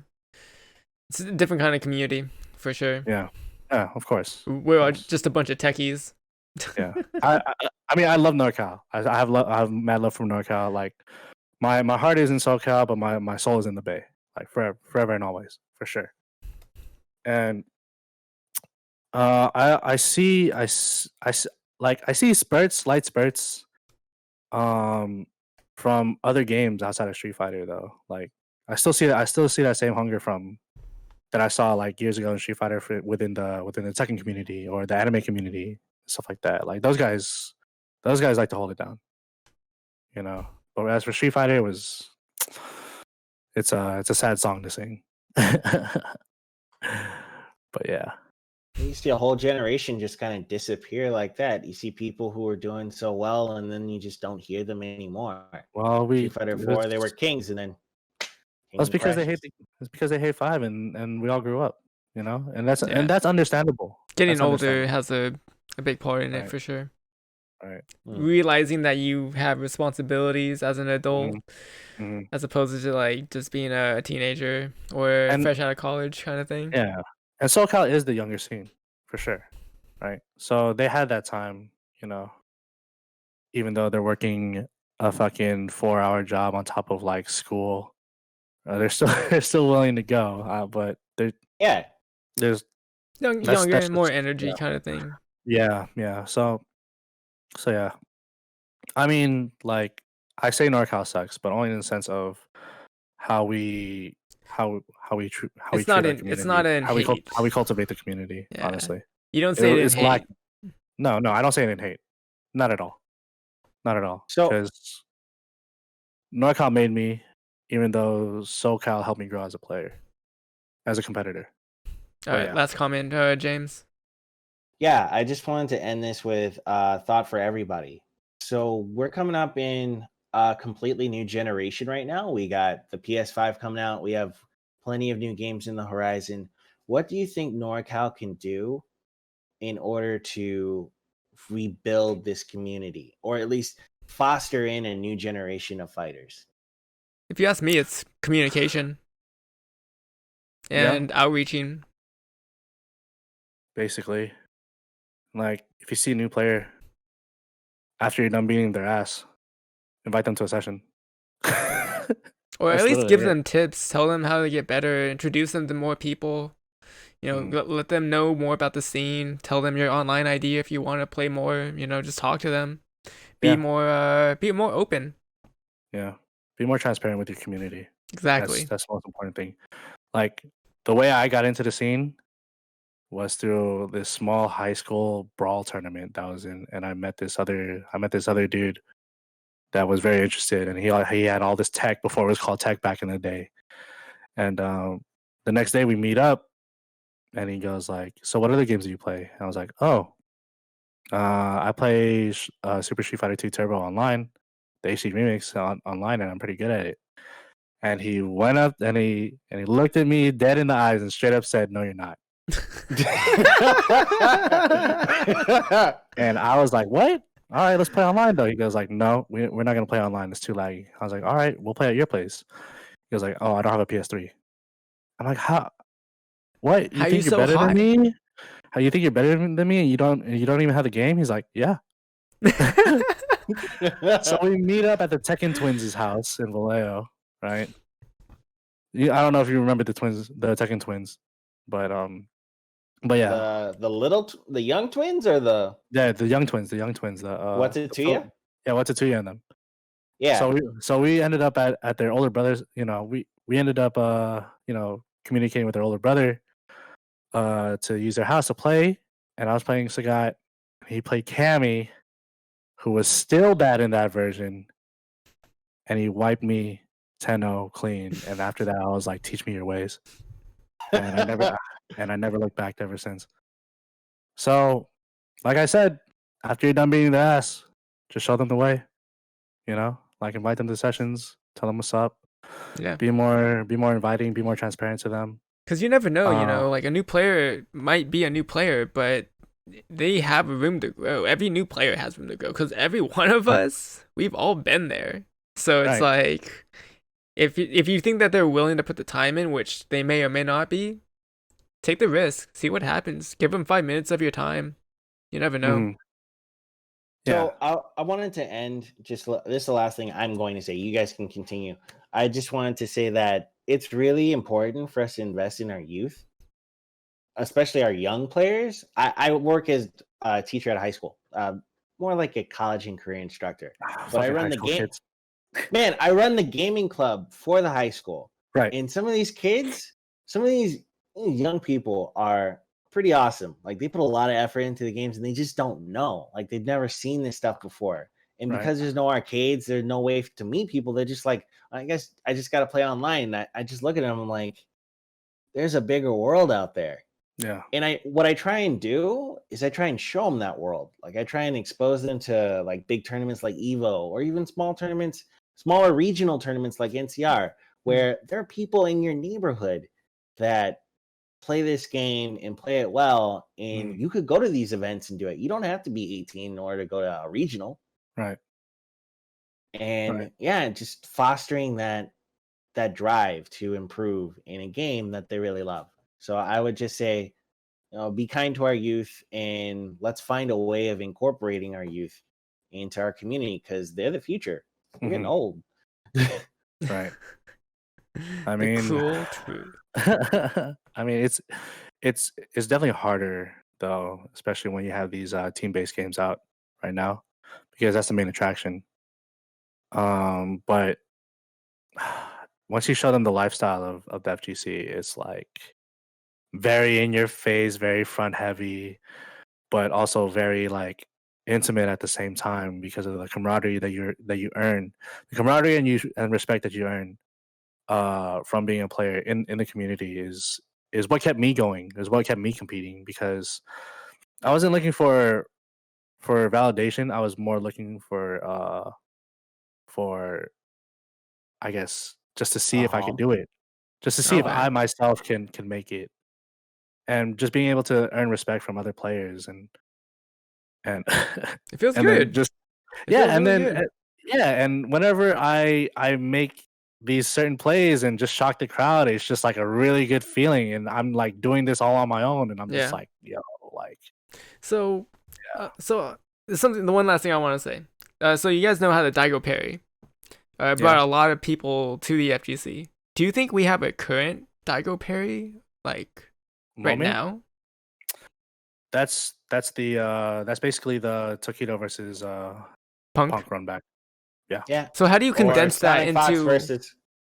different kind of community for sure. Yeah, of course. We're just a bunch of techies. Yeah, I mean, I love NorCal. I have mad love from NorCal. Like, my heart is in SoCal, but my soul is in the Bay. Like forever and always, for sure. And I see light spurts from other games outside of Street Fighter though. Like I still see that same hunger from that I saw like years ago in Street Fighter within the Tekken community or the anime community, stuff like that. Like those guys those guys like to hold it down. But as for Street Fighter, it's a sad song to sing. But yeah. You see a whole generation just kind of disappear like that. You see people who are doing so well, and then you just don't hear them anymore. Well, Street Fighter 4, they were kings, and then it's because they hate 5, and we all grew up, and that's understandable. Getting older has a big part in it for sure. Right. Realizing that you have responsibilities as an adult, as opposed to like just being a teenager or fresh out of college kind of thing. Yeah, and Socal is the younger scene for sure, right? So they had that time, even though they're working a fucking 4-hour job on top of like school, they're still willing to go. But there's younger and more energy kind of thing. Yeah. So yeah. I mean, like, I say NorCal sucks, but only in the sense of how we treat our community. It's not an hate. How we cultivate the community. Yeah. Honestly, you don't say it in hate. No, I don't say it in hate. Not at all. So, because NorCal made me, even though SoCal helped me grow as a player, as a competitor. All right, last comment, James. Yeah, I just wanted to end this with a thought for everybody. So we're coming up in a completely new generation right now. We got the PS5 coming out. We have plenty of new games in the horizon. What do you think NorCal can do in order to rebuild this community, or at least foster in a new generation of fighters? If you ask me, it's communication and outreaching. Basically, like, if you see a new player, after you're done beating their ass, invite them to a session. Or at least give them tips, tell them how to get better, introduce them to more people. Let them know more about the scene. Tell them your online ID if you want to play more. Just talk to them. Be more open. Yeah, be more transparent with your community. Exactly. That's the most important thing. Like, the way I got into the scene was through this small high school brawl tournament that I was in, and I met this other dude that was very interested, and he had all this tech before it was called tech back in the day. And the next day we meet up, and he goes like, "So what other games do you play?" And I was like, "Oh, I play Super Street Fighter 2 Turbo online, the HD remix online, and I'm pretty good at it." And he went up and he looked at me dead in the eyes and straight up said, "No, you're not." And I was like, "What? All right, let's play online though." He goes like, "No, we're not gonna play online. It's too laggy." I was like, "All right, we'll play at your place." He goes like, "Oh, I don't have a PS3." I'm like, "How? What? You think you're better than me? How you think you're better than me? And you don't even have the game?" He's like, "Yeah." So we meet up at the Tekken Twins' house in Vallejo, right? I don't know if you remember the Tekken Twins, but yeah, the young twins, or the young twins, what's it to you? Yeah, what's it to you and them? Yeah. So we ended up at their older brothers. We ended up communicating with their older brother to use their house to play, and I was playing Sagat. He played Cammy, who was still bad in that version, and he wiped me 10-0 clean. And after that, I was like, "Teach me your ways," and I never looked back ever since. So, like I said, after you're done beating their ass, just show them the way. Like, invite them to sessions, tell them what's up. Yeah. Be more inviting, be more transparent to them. Because you never know, like, a new player might be a new player, but they have room to grow. Every new player has room to grow, because every one of us, we've all been there. So it's like, if you think that they're willing to put the time in, which they may or may not be, take the risk. See what happens. Give them 5 minutes of your time. You never know. Mm-hmm. So I wanted to end this is the last thing I'm going to say. You guys can continue. I just wanted to say that it's really important for us to invest in our youth, especially our young players. I work as a teacher at a high school, more like a college and career instructor. But I run the game. Man, I run the gaming club for the high school. Right. And some of these kids, some of these young people are pretty awesome. Like they put a lot of effort into the games and they just don't know. Like they've never seen this stuff before. And because there's no arcades, there's no way to meet people. They're just like, I guess I just got to play online. And I just look at them and I'm like, there's a bigger world out there. Yeah. And what I try and do is I try and show them that world. Like I try and expose them to like big tournaments like Evo, or even small tournaments, smaller regional tournaments like NCR, where there are people in your neighborhood that play this game and play it well, and you could go to these events and do it. You don't have to be 18 in order to go to a regional. Right. And yeah, just fostering that drive to improve in a game that they really love. So I would just say, be kind to our youth, and let's find a way of incorporating our youth into our community, because they're the future. We're getting old. Right. I mean, cruel truth. I mean, it's definitely harder though, especially when you have these team-based games out right now, because that's the main attraction. But once you show them the lifestyle of the FGC, it's like very in your face, very front heavy, but also very like intimate at the same time because of the camaraderie that you earn, the camaraderie and respect that you earn from being a player in the community is what kept me going, is what kept me competing, because I wasn't looking for validation. I was more looking for I guess just to see if I could do it, just to see if I myself can make it, and just being able to earn respect from other players and it feels and good. Then just and whenever I make these certain plays and just shock the crowd, it's just like a really good feeling, and I'm like doing this all on my own, and I'm just like, yo, like. So something. The one last thing I want to say. So you guys know how the Daigo Parry brought a lot of people to the FGC. Do you think we have a current Daigo Parry like right now? That's basically the Tokido versus Punk run back. Yeah. So how do you condense that into?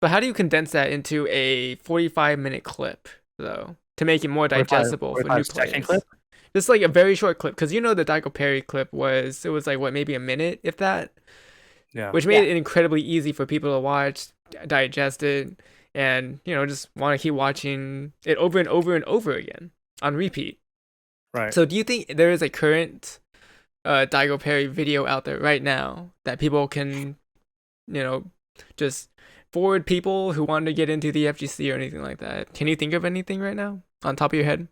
But how do you condense that into a 45-minute clip though, to make it more digestible for new players? Clip? Just like a very short clip, because the Daigo Parry clip was like what, maybe a minute, if that. Yeah. Which made it incredibly easy for people to watch, digest it, and just want to keep watching it over and over and over again on repeat. Right. So do you think there is a current Daigo Parry video out there right now that people can, just forward people who want to get into the FGC or anything like that? Can you think of anything right now on top of your head?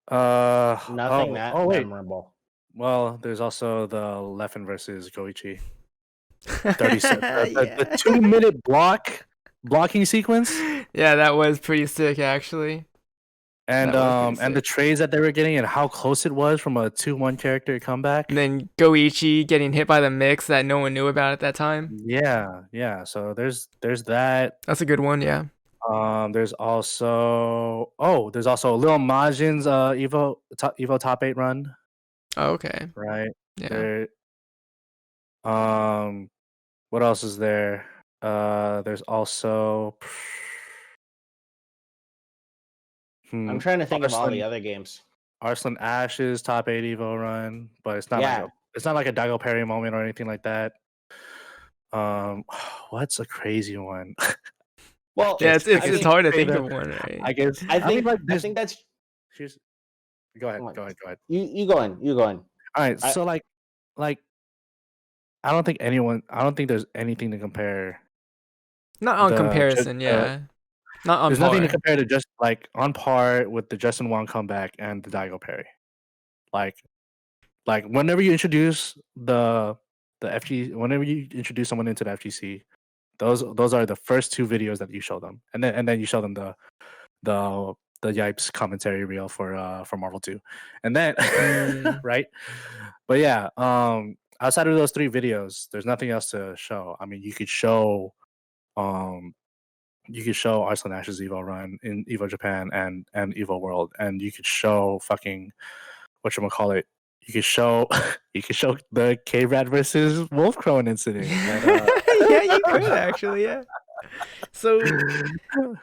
Nothing memorable. Well, there's also the Leffen versus Goichi. the 2-minute blocking sequence. Yeah, that was pretty sick actually. And the trades that they were getting and how close it was from a 2-1 character comeback. And then Goichi getting hit by the mix that no one knew about at that time. Yeah. So there's that. That's a good one, yeah. There's also Lil Majin's Evo top 8 run. Oh, okay. Right. Yeah. What else is there? There's also. I'm trying to think of all the other games. Arslan Ash's top 8 Evo run, but it's not like a Daigo Parry moment or anything like that. What's a crazy one? Well, yeah, it's hard to think of one, right? I guess. I think that's. Go ahead. You go in. All right. So like, I don't think there's anything to compare. Not on comparison, yeah. Not on There's par. nothing to compare to just like on par with the Justin Wong comeback and the Daigo Parry. Like whenever you introduce the FG, whenever you introduce someone into the FGC, those are the first 2 videos that you show them, and then you show them the Yipes commentary reel for Marvel 2, and then right. But yeah, outside of those 3 videos, there's nothing else to show. I mean, you could show Arslan Ash's Evo run in Evo Japan and Evo World, and you could show fucking whatchamacallit. You could show the K-Rat versus Wolf Crone incident. Yeah, you could actually, yeah. So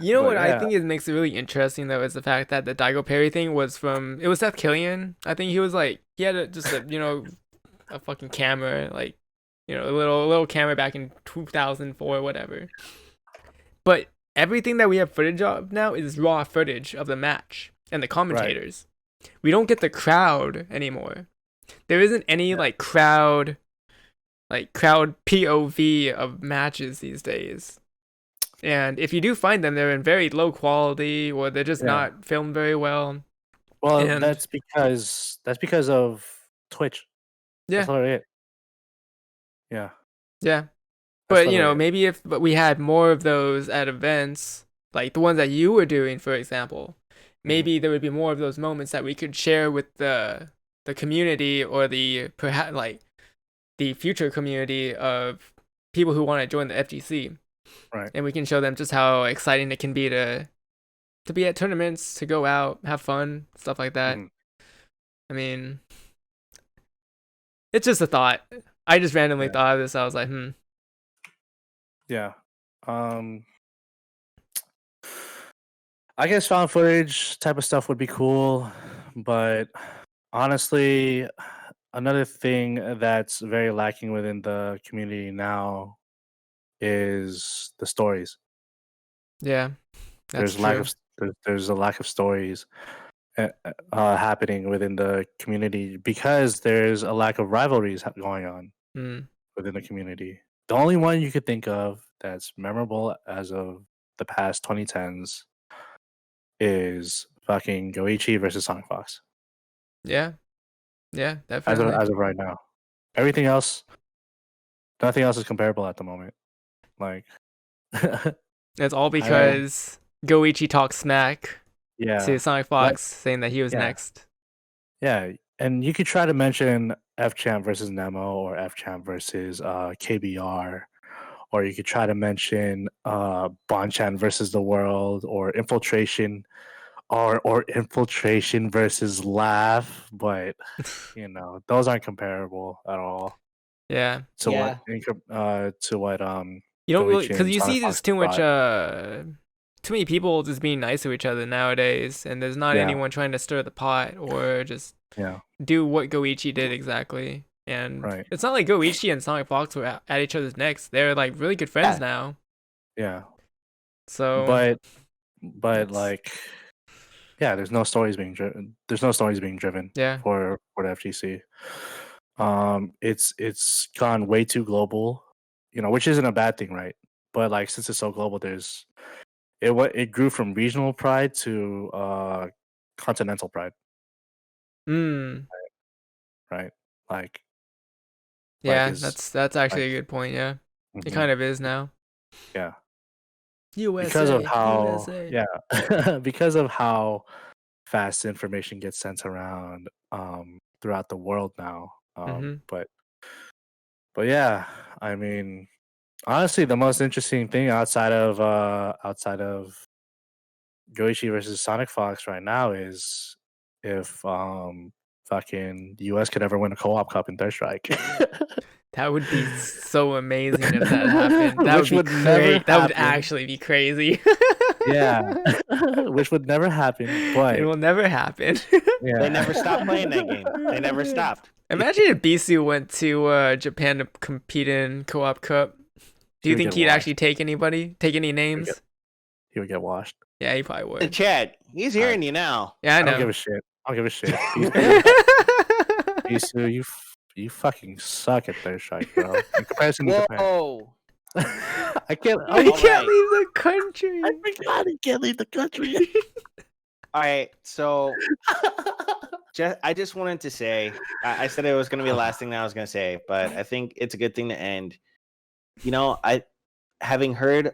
you know But what I yeah, think it makes it really interesting though is the fact that the Daigo Perry thing was it was Seth Killian. I think he was like he had just a a fucking camera like a little camera back in 2004 or whatever. But everything that we have footage of now is raw footage of the match and the right. commentators. We don't get the crowd anymore. There isn't any Yeah. crowd POV of matches these days. And if you do find them, they're in very low quality or they're just Yeah. not filmed very well. Well, And that's because of Twitch. That's yeah, literally it. Yeah. yeah. That's But literally it. maybe if we had more of those at events, like the ones that you were doing, for example, maybe there would be more of those moments that we could share with the community or the perhaps like the future community of people who want to join the FGC. Right. And we can show them just how exciting it can be to be at tournaments, to go out, have fun, stuff like that. I mean, it's just a thought. I just randomly thought of this. I was like, Yeah. I guess found footage type of stuff would be cool, but honestly, another thing that's very lacking within the community now is the stories. Yeah, that's There's a lack of stories happening within the community because there's a lack of rivalries going on within the community. The only one you could think of that's memorable as of the past 2010s is fucking Goichi versus Sonic Fox. Yeah, definitely. As of right now, everything else, nothing else is comparable at the moment. Like, it's all because Goichi talks smack to Sonic Fox, saying that he was next. Yeah, and you could try to mention F-Champ versus Nemo or F-Champ versus KBR, or you could try to mention Bonchan versus the World or Infiltration or Infiltration versus Laugh, but those aren't comparable at all. Yeah. To what you don't really, because you see there's too much too many people just being nice to each other nowadays, and there's not anyone trying to stir the pot or just do what Goichi did exactly. And it's not like Goichi and Sonic Fox were at each other's necks. They're like really good friends now. Yeah. So but like there's no stories being driven. There's no stories being driven for the FGC. It's gone way too global, which isn't a bad thing, right? But like since it's so global, it grew from regional pride to continental pride. Right. Like that's actually a good point. Yeah, it kind of is now. Yeah. USA, because of how USA. because of how fast information gets sent around throughout the world now. But yeah, I mean, honestly, the most interesting thing outside of Goichi versus Sonic Fox right now is if fucking the US could ever win a co-op cup in Third Strike. That would be so amazing if that happened. That Which would be great. That would actually be crazy. Yeah. Which would never happen, but it will never happen. They never stopped playing that game. They never stopped. Imagine if Bisu went to Japan to compete in Co-op Cup. Do you think he'd actually take anybody? Take any names? He would get washed. Yeah, he probably would. Chad, he's hearing you now. Yeah, I know. I don't give a shit. Bisu, you fucking suck at Third Strike, bro. In comparison to Japan. I can't. He can't leave the country. I forgot he can't leave the country. All right, so I just wanted to say, I said it was going to be the last thing that I was going to say, but I think it's a good thing to end. Having heard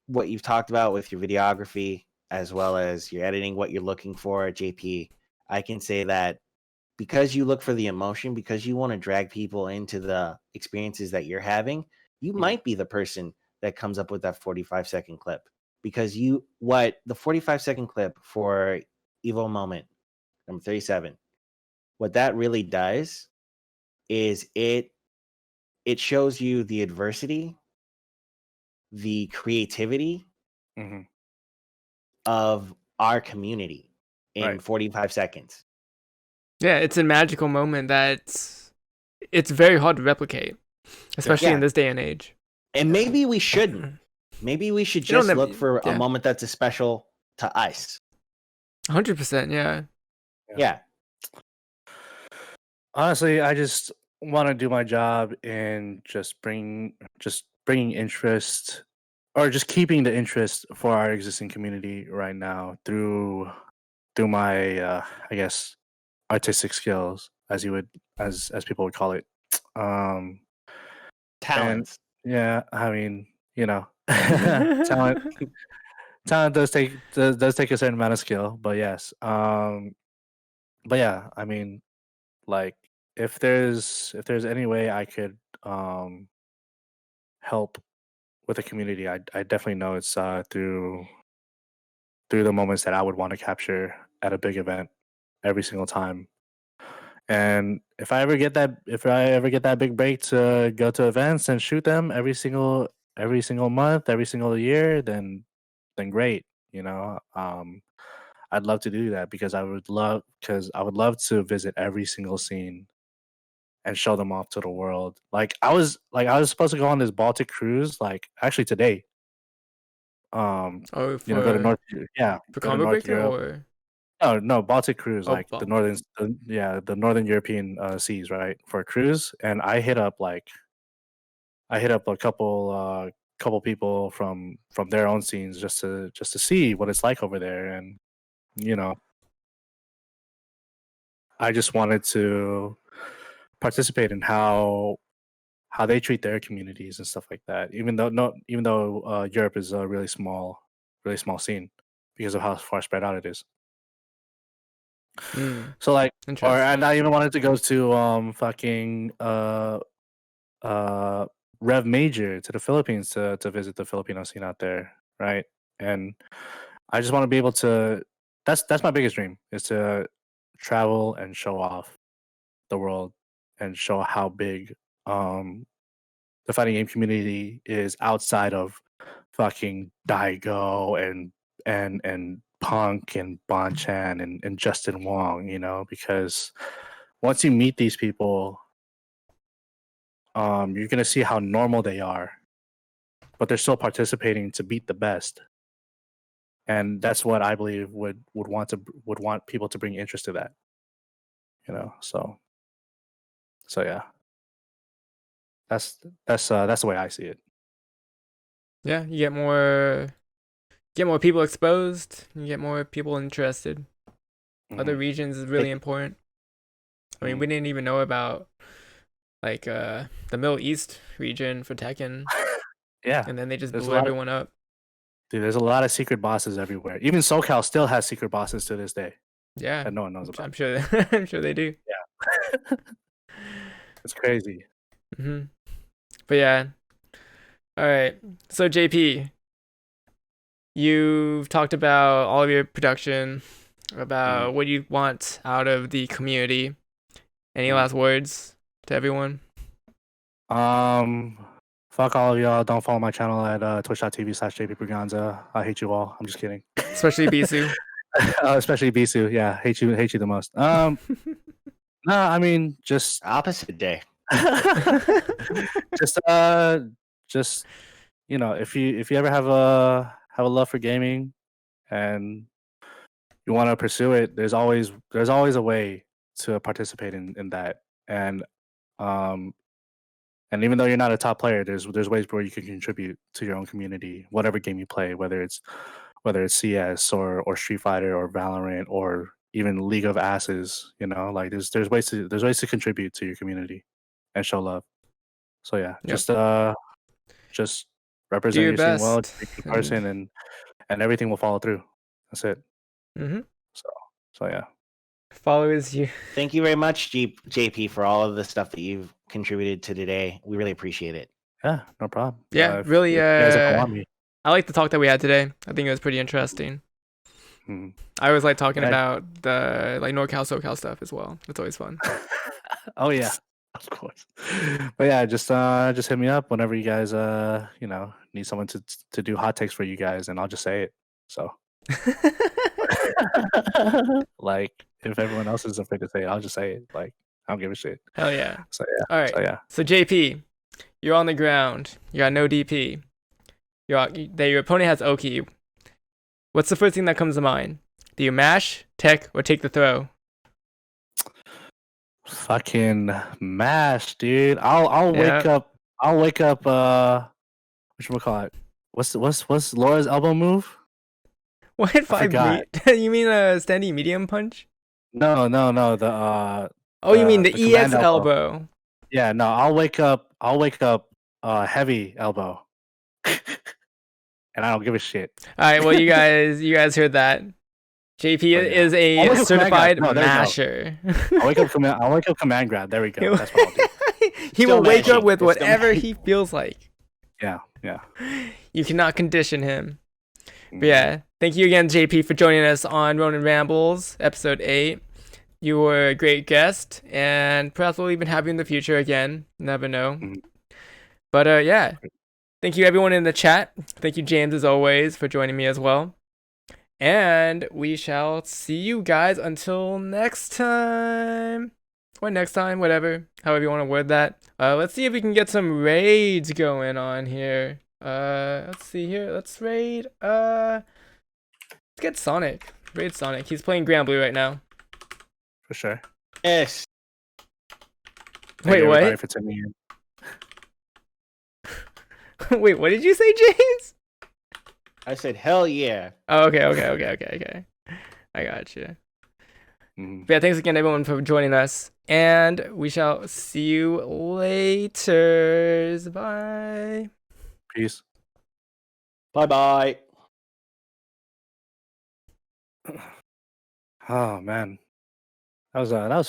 what you've talked about with your videography as well as your editing, what you're looking for at JP, I can say that because you look for the emotion, because you want to drag people into the experiences that you're having, you might be the person that comes up with that 45-second clip. Because the 45-second clip for Evo Moment, number 37, what that really does is it shows you the adversity the creativity Mhm. of our community in Right. 45 seconds. Yeah, it's a magical moment that's it's very hard to replicate, especially in this day and age. And maybe we shouldn't. Maybe we should You don't just never- look for yeah. a moment that's special to us. 100%, yeah. Yeah. Honestly, I just want to do my job in just bringing interest, or just keeping the interest for our existing community right now through my I guess artistic skills, as you would as people would call it. And Talents. yeah, I mean, talent does take a certain amount of skill, but yes. But yeah, I mean, like, if there's any way I could help with the community, I definitely know it's through the moments that I would want to capture at a big event every single time. And if I ever get that big break to go to events and shoot them every single month, every single year, then great. I'd love to do that because I would love to visit every single scene and show them off to the world. I was supposed to go on this Baltic cruise, like, actually today. Oh, Go to for North, for go to comic North book Europe. or No, Baltic cruise, oh, like the northern European seas, right, for a cruise. And I hit up a couple people from their own scenes just to see what it's like over there. And you know, I just wanted to participate in how they treat their communities and stuff like that. Even though Europe is a really small scene because of how far spread out it is. So, like, or interesting. and I even wanted to go to fucking Rev Major to the Philippines to visit the Filipino scene out there, right? And I just want to be able to. That's my biggest dream, is to travel and show off the world and show how big the fighting game community is outside of fucking Daigo and Punk and Bonchan and Justin Wong, because once you meet these people, you're gonna see how normal they are, but they're still participating to beat the best. And that's what I believe would want people to bring interest to that. So yeah. That's the way I see it. Yeah, you get more people exposed, you get more people interested. Other regions is really important. I mean, we didn't even know about like the Middle East region for Tekken. Yeah. And then they just blew everyone up. Dude, there's a lot of secret bosses everywhere. Even Socal still has secret bosses to this day. Yeah. That no one knows about. I'm sure I'm sure they do. Yeah. It's crazy. But yeah. All right. So JP, you've talked about all of your production, about what you want out of the community. Any last words to everyone? Fuck all of y'all. Don't follow my channel at twitch.tv/JPBreganza. I hate you all. I'm just kidding. Especially Bisu. Especially Bisu. Yeah, hate you the most. No, I mean, just opposite day. just if you ever have a love for gaming and you want to pursue it, there's always a way to participate in that. And even though you're not a top player, there's ways where you can contribute to your own community, whatever game you play, whether it's CS or Street Fighter or Valorant or even League of Asses. Like there's ways to contribute to your community and show love. So yeah, just represent your scene well, be a good person, and everything will follow through. That's it. So yeah. Followers you. Thank you very much, JP, for all of the stuff that you've contributed to today. We really appreciate it. Yeah, no problem. Yeah, really. If you guys ever want me. I like the talk that we had today. I think it was pretty interesting. I always like talking about the Norcal, Socal stuff as well. It's always fun. Oh yeah, Of course. But yeah, just hit me up whenever you guys need someone to do hot takes for you guys, and I'll just say it. So like if everyone else is afraid to say it, I'll just say it. Like I don't give a shit. Hell yeah. So yeah. All right. So yeah. So JP, you're on the ground. You got no DP. Your opponent has Oki. What's the first thing that comes to mind? Do you mash, tech, or take the throw? Fucking mash, dude. I'll wake up. Whatchamacallit? What's Laura's elbow move? What? You mean a standing medium punch? No. You mean the EX elbow? Yeah, no. I'll wake up. Heavy elbow. And I don't give a shit. All right. Well, you guys heard that. JP is a certified masher. I'll wake up command grab. There we go. That's what I'll do. He will wake up with whatever he feels like. Yeah. You cannot condition him. But yeah, thank you again, JP, for joining us on Ronin Rambles, episode 8. You were a great guest, and perhaps we'll even have you in the future again. Never know. But yeah, thank you everyone in the chat. Thank you, James, as always, for joining me as well. And we shall see you guys until next time. Or next time, whatever. However you want to word that. Let's see if we can get some raids going on here. Let's see here. Let's raid. Let's get Sonic. Raid Sonic. He's playing Grand Blue right now. For sure. Yes. Wait, what? For tuning in. Wait, what did you say, James? I said, hell yeah. Oh, okay. I got you. But yeah, thanks again, everyone, for joining us. And we shall see you later. Bye. Peace. Bye-bye. Oh man. That was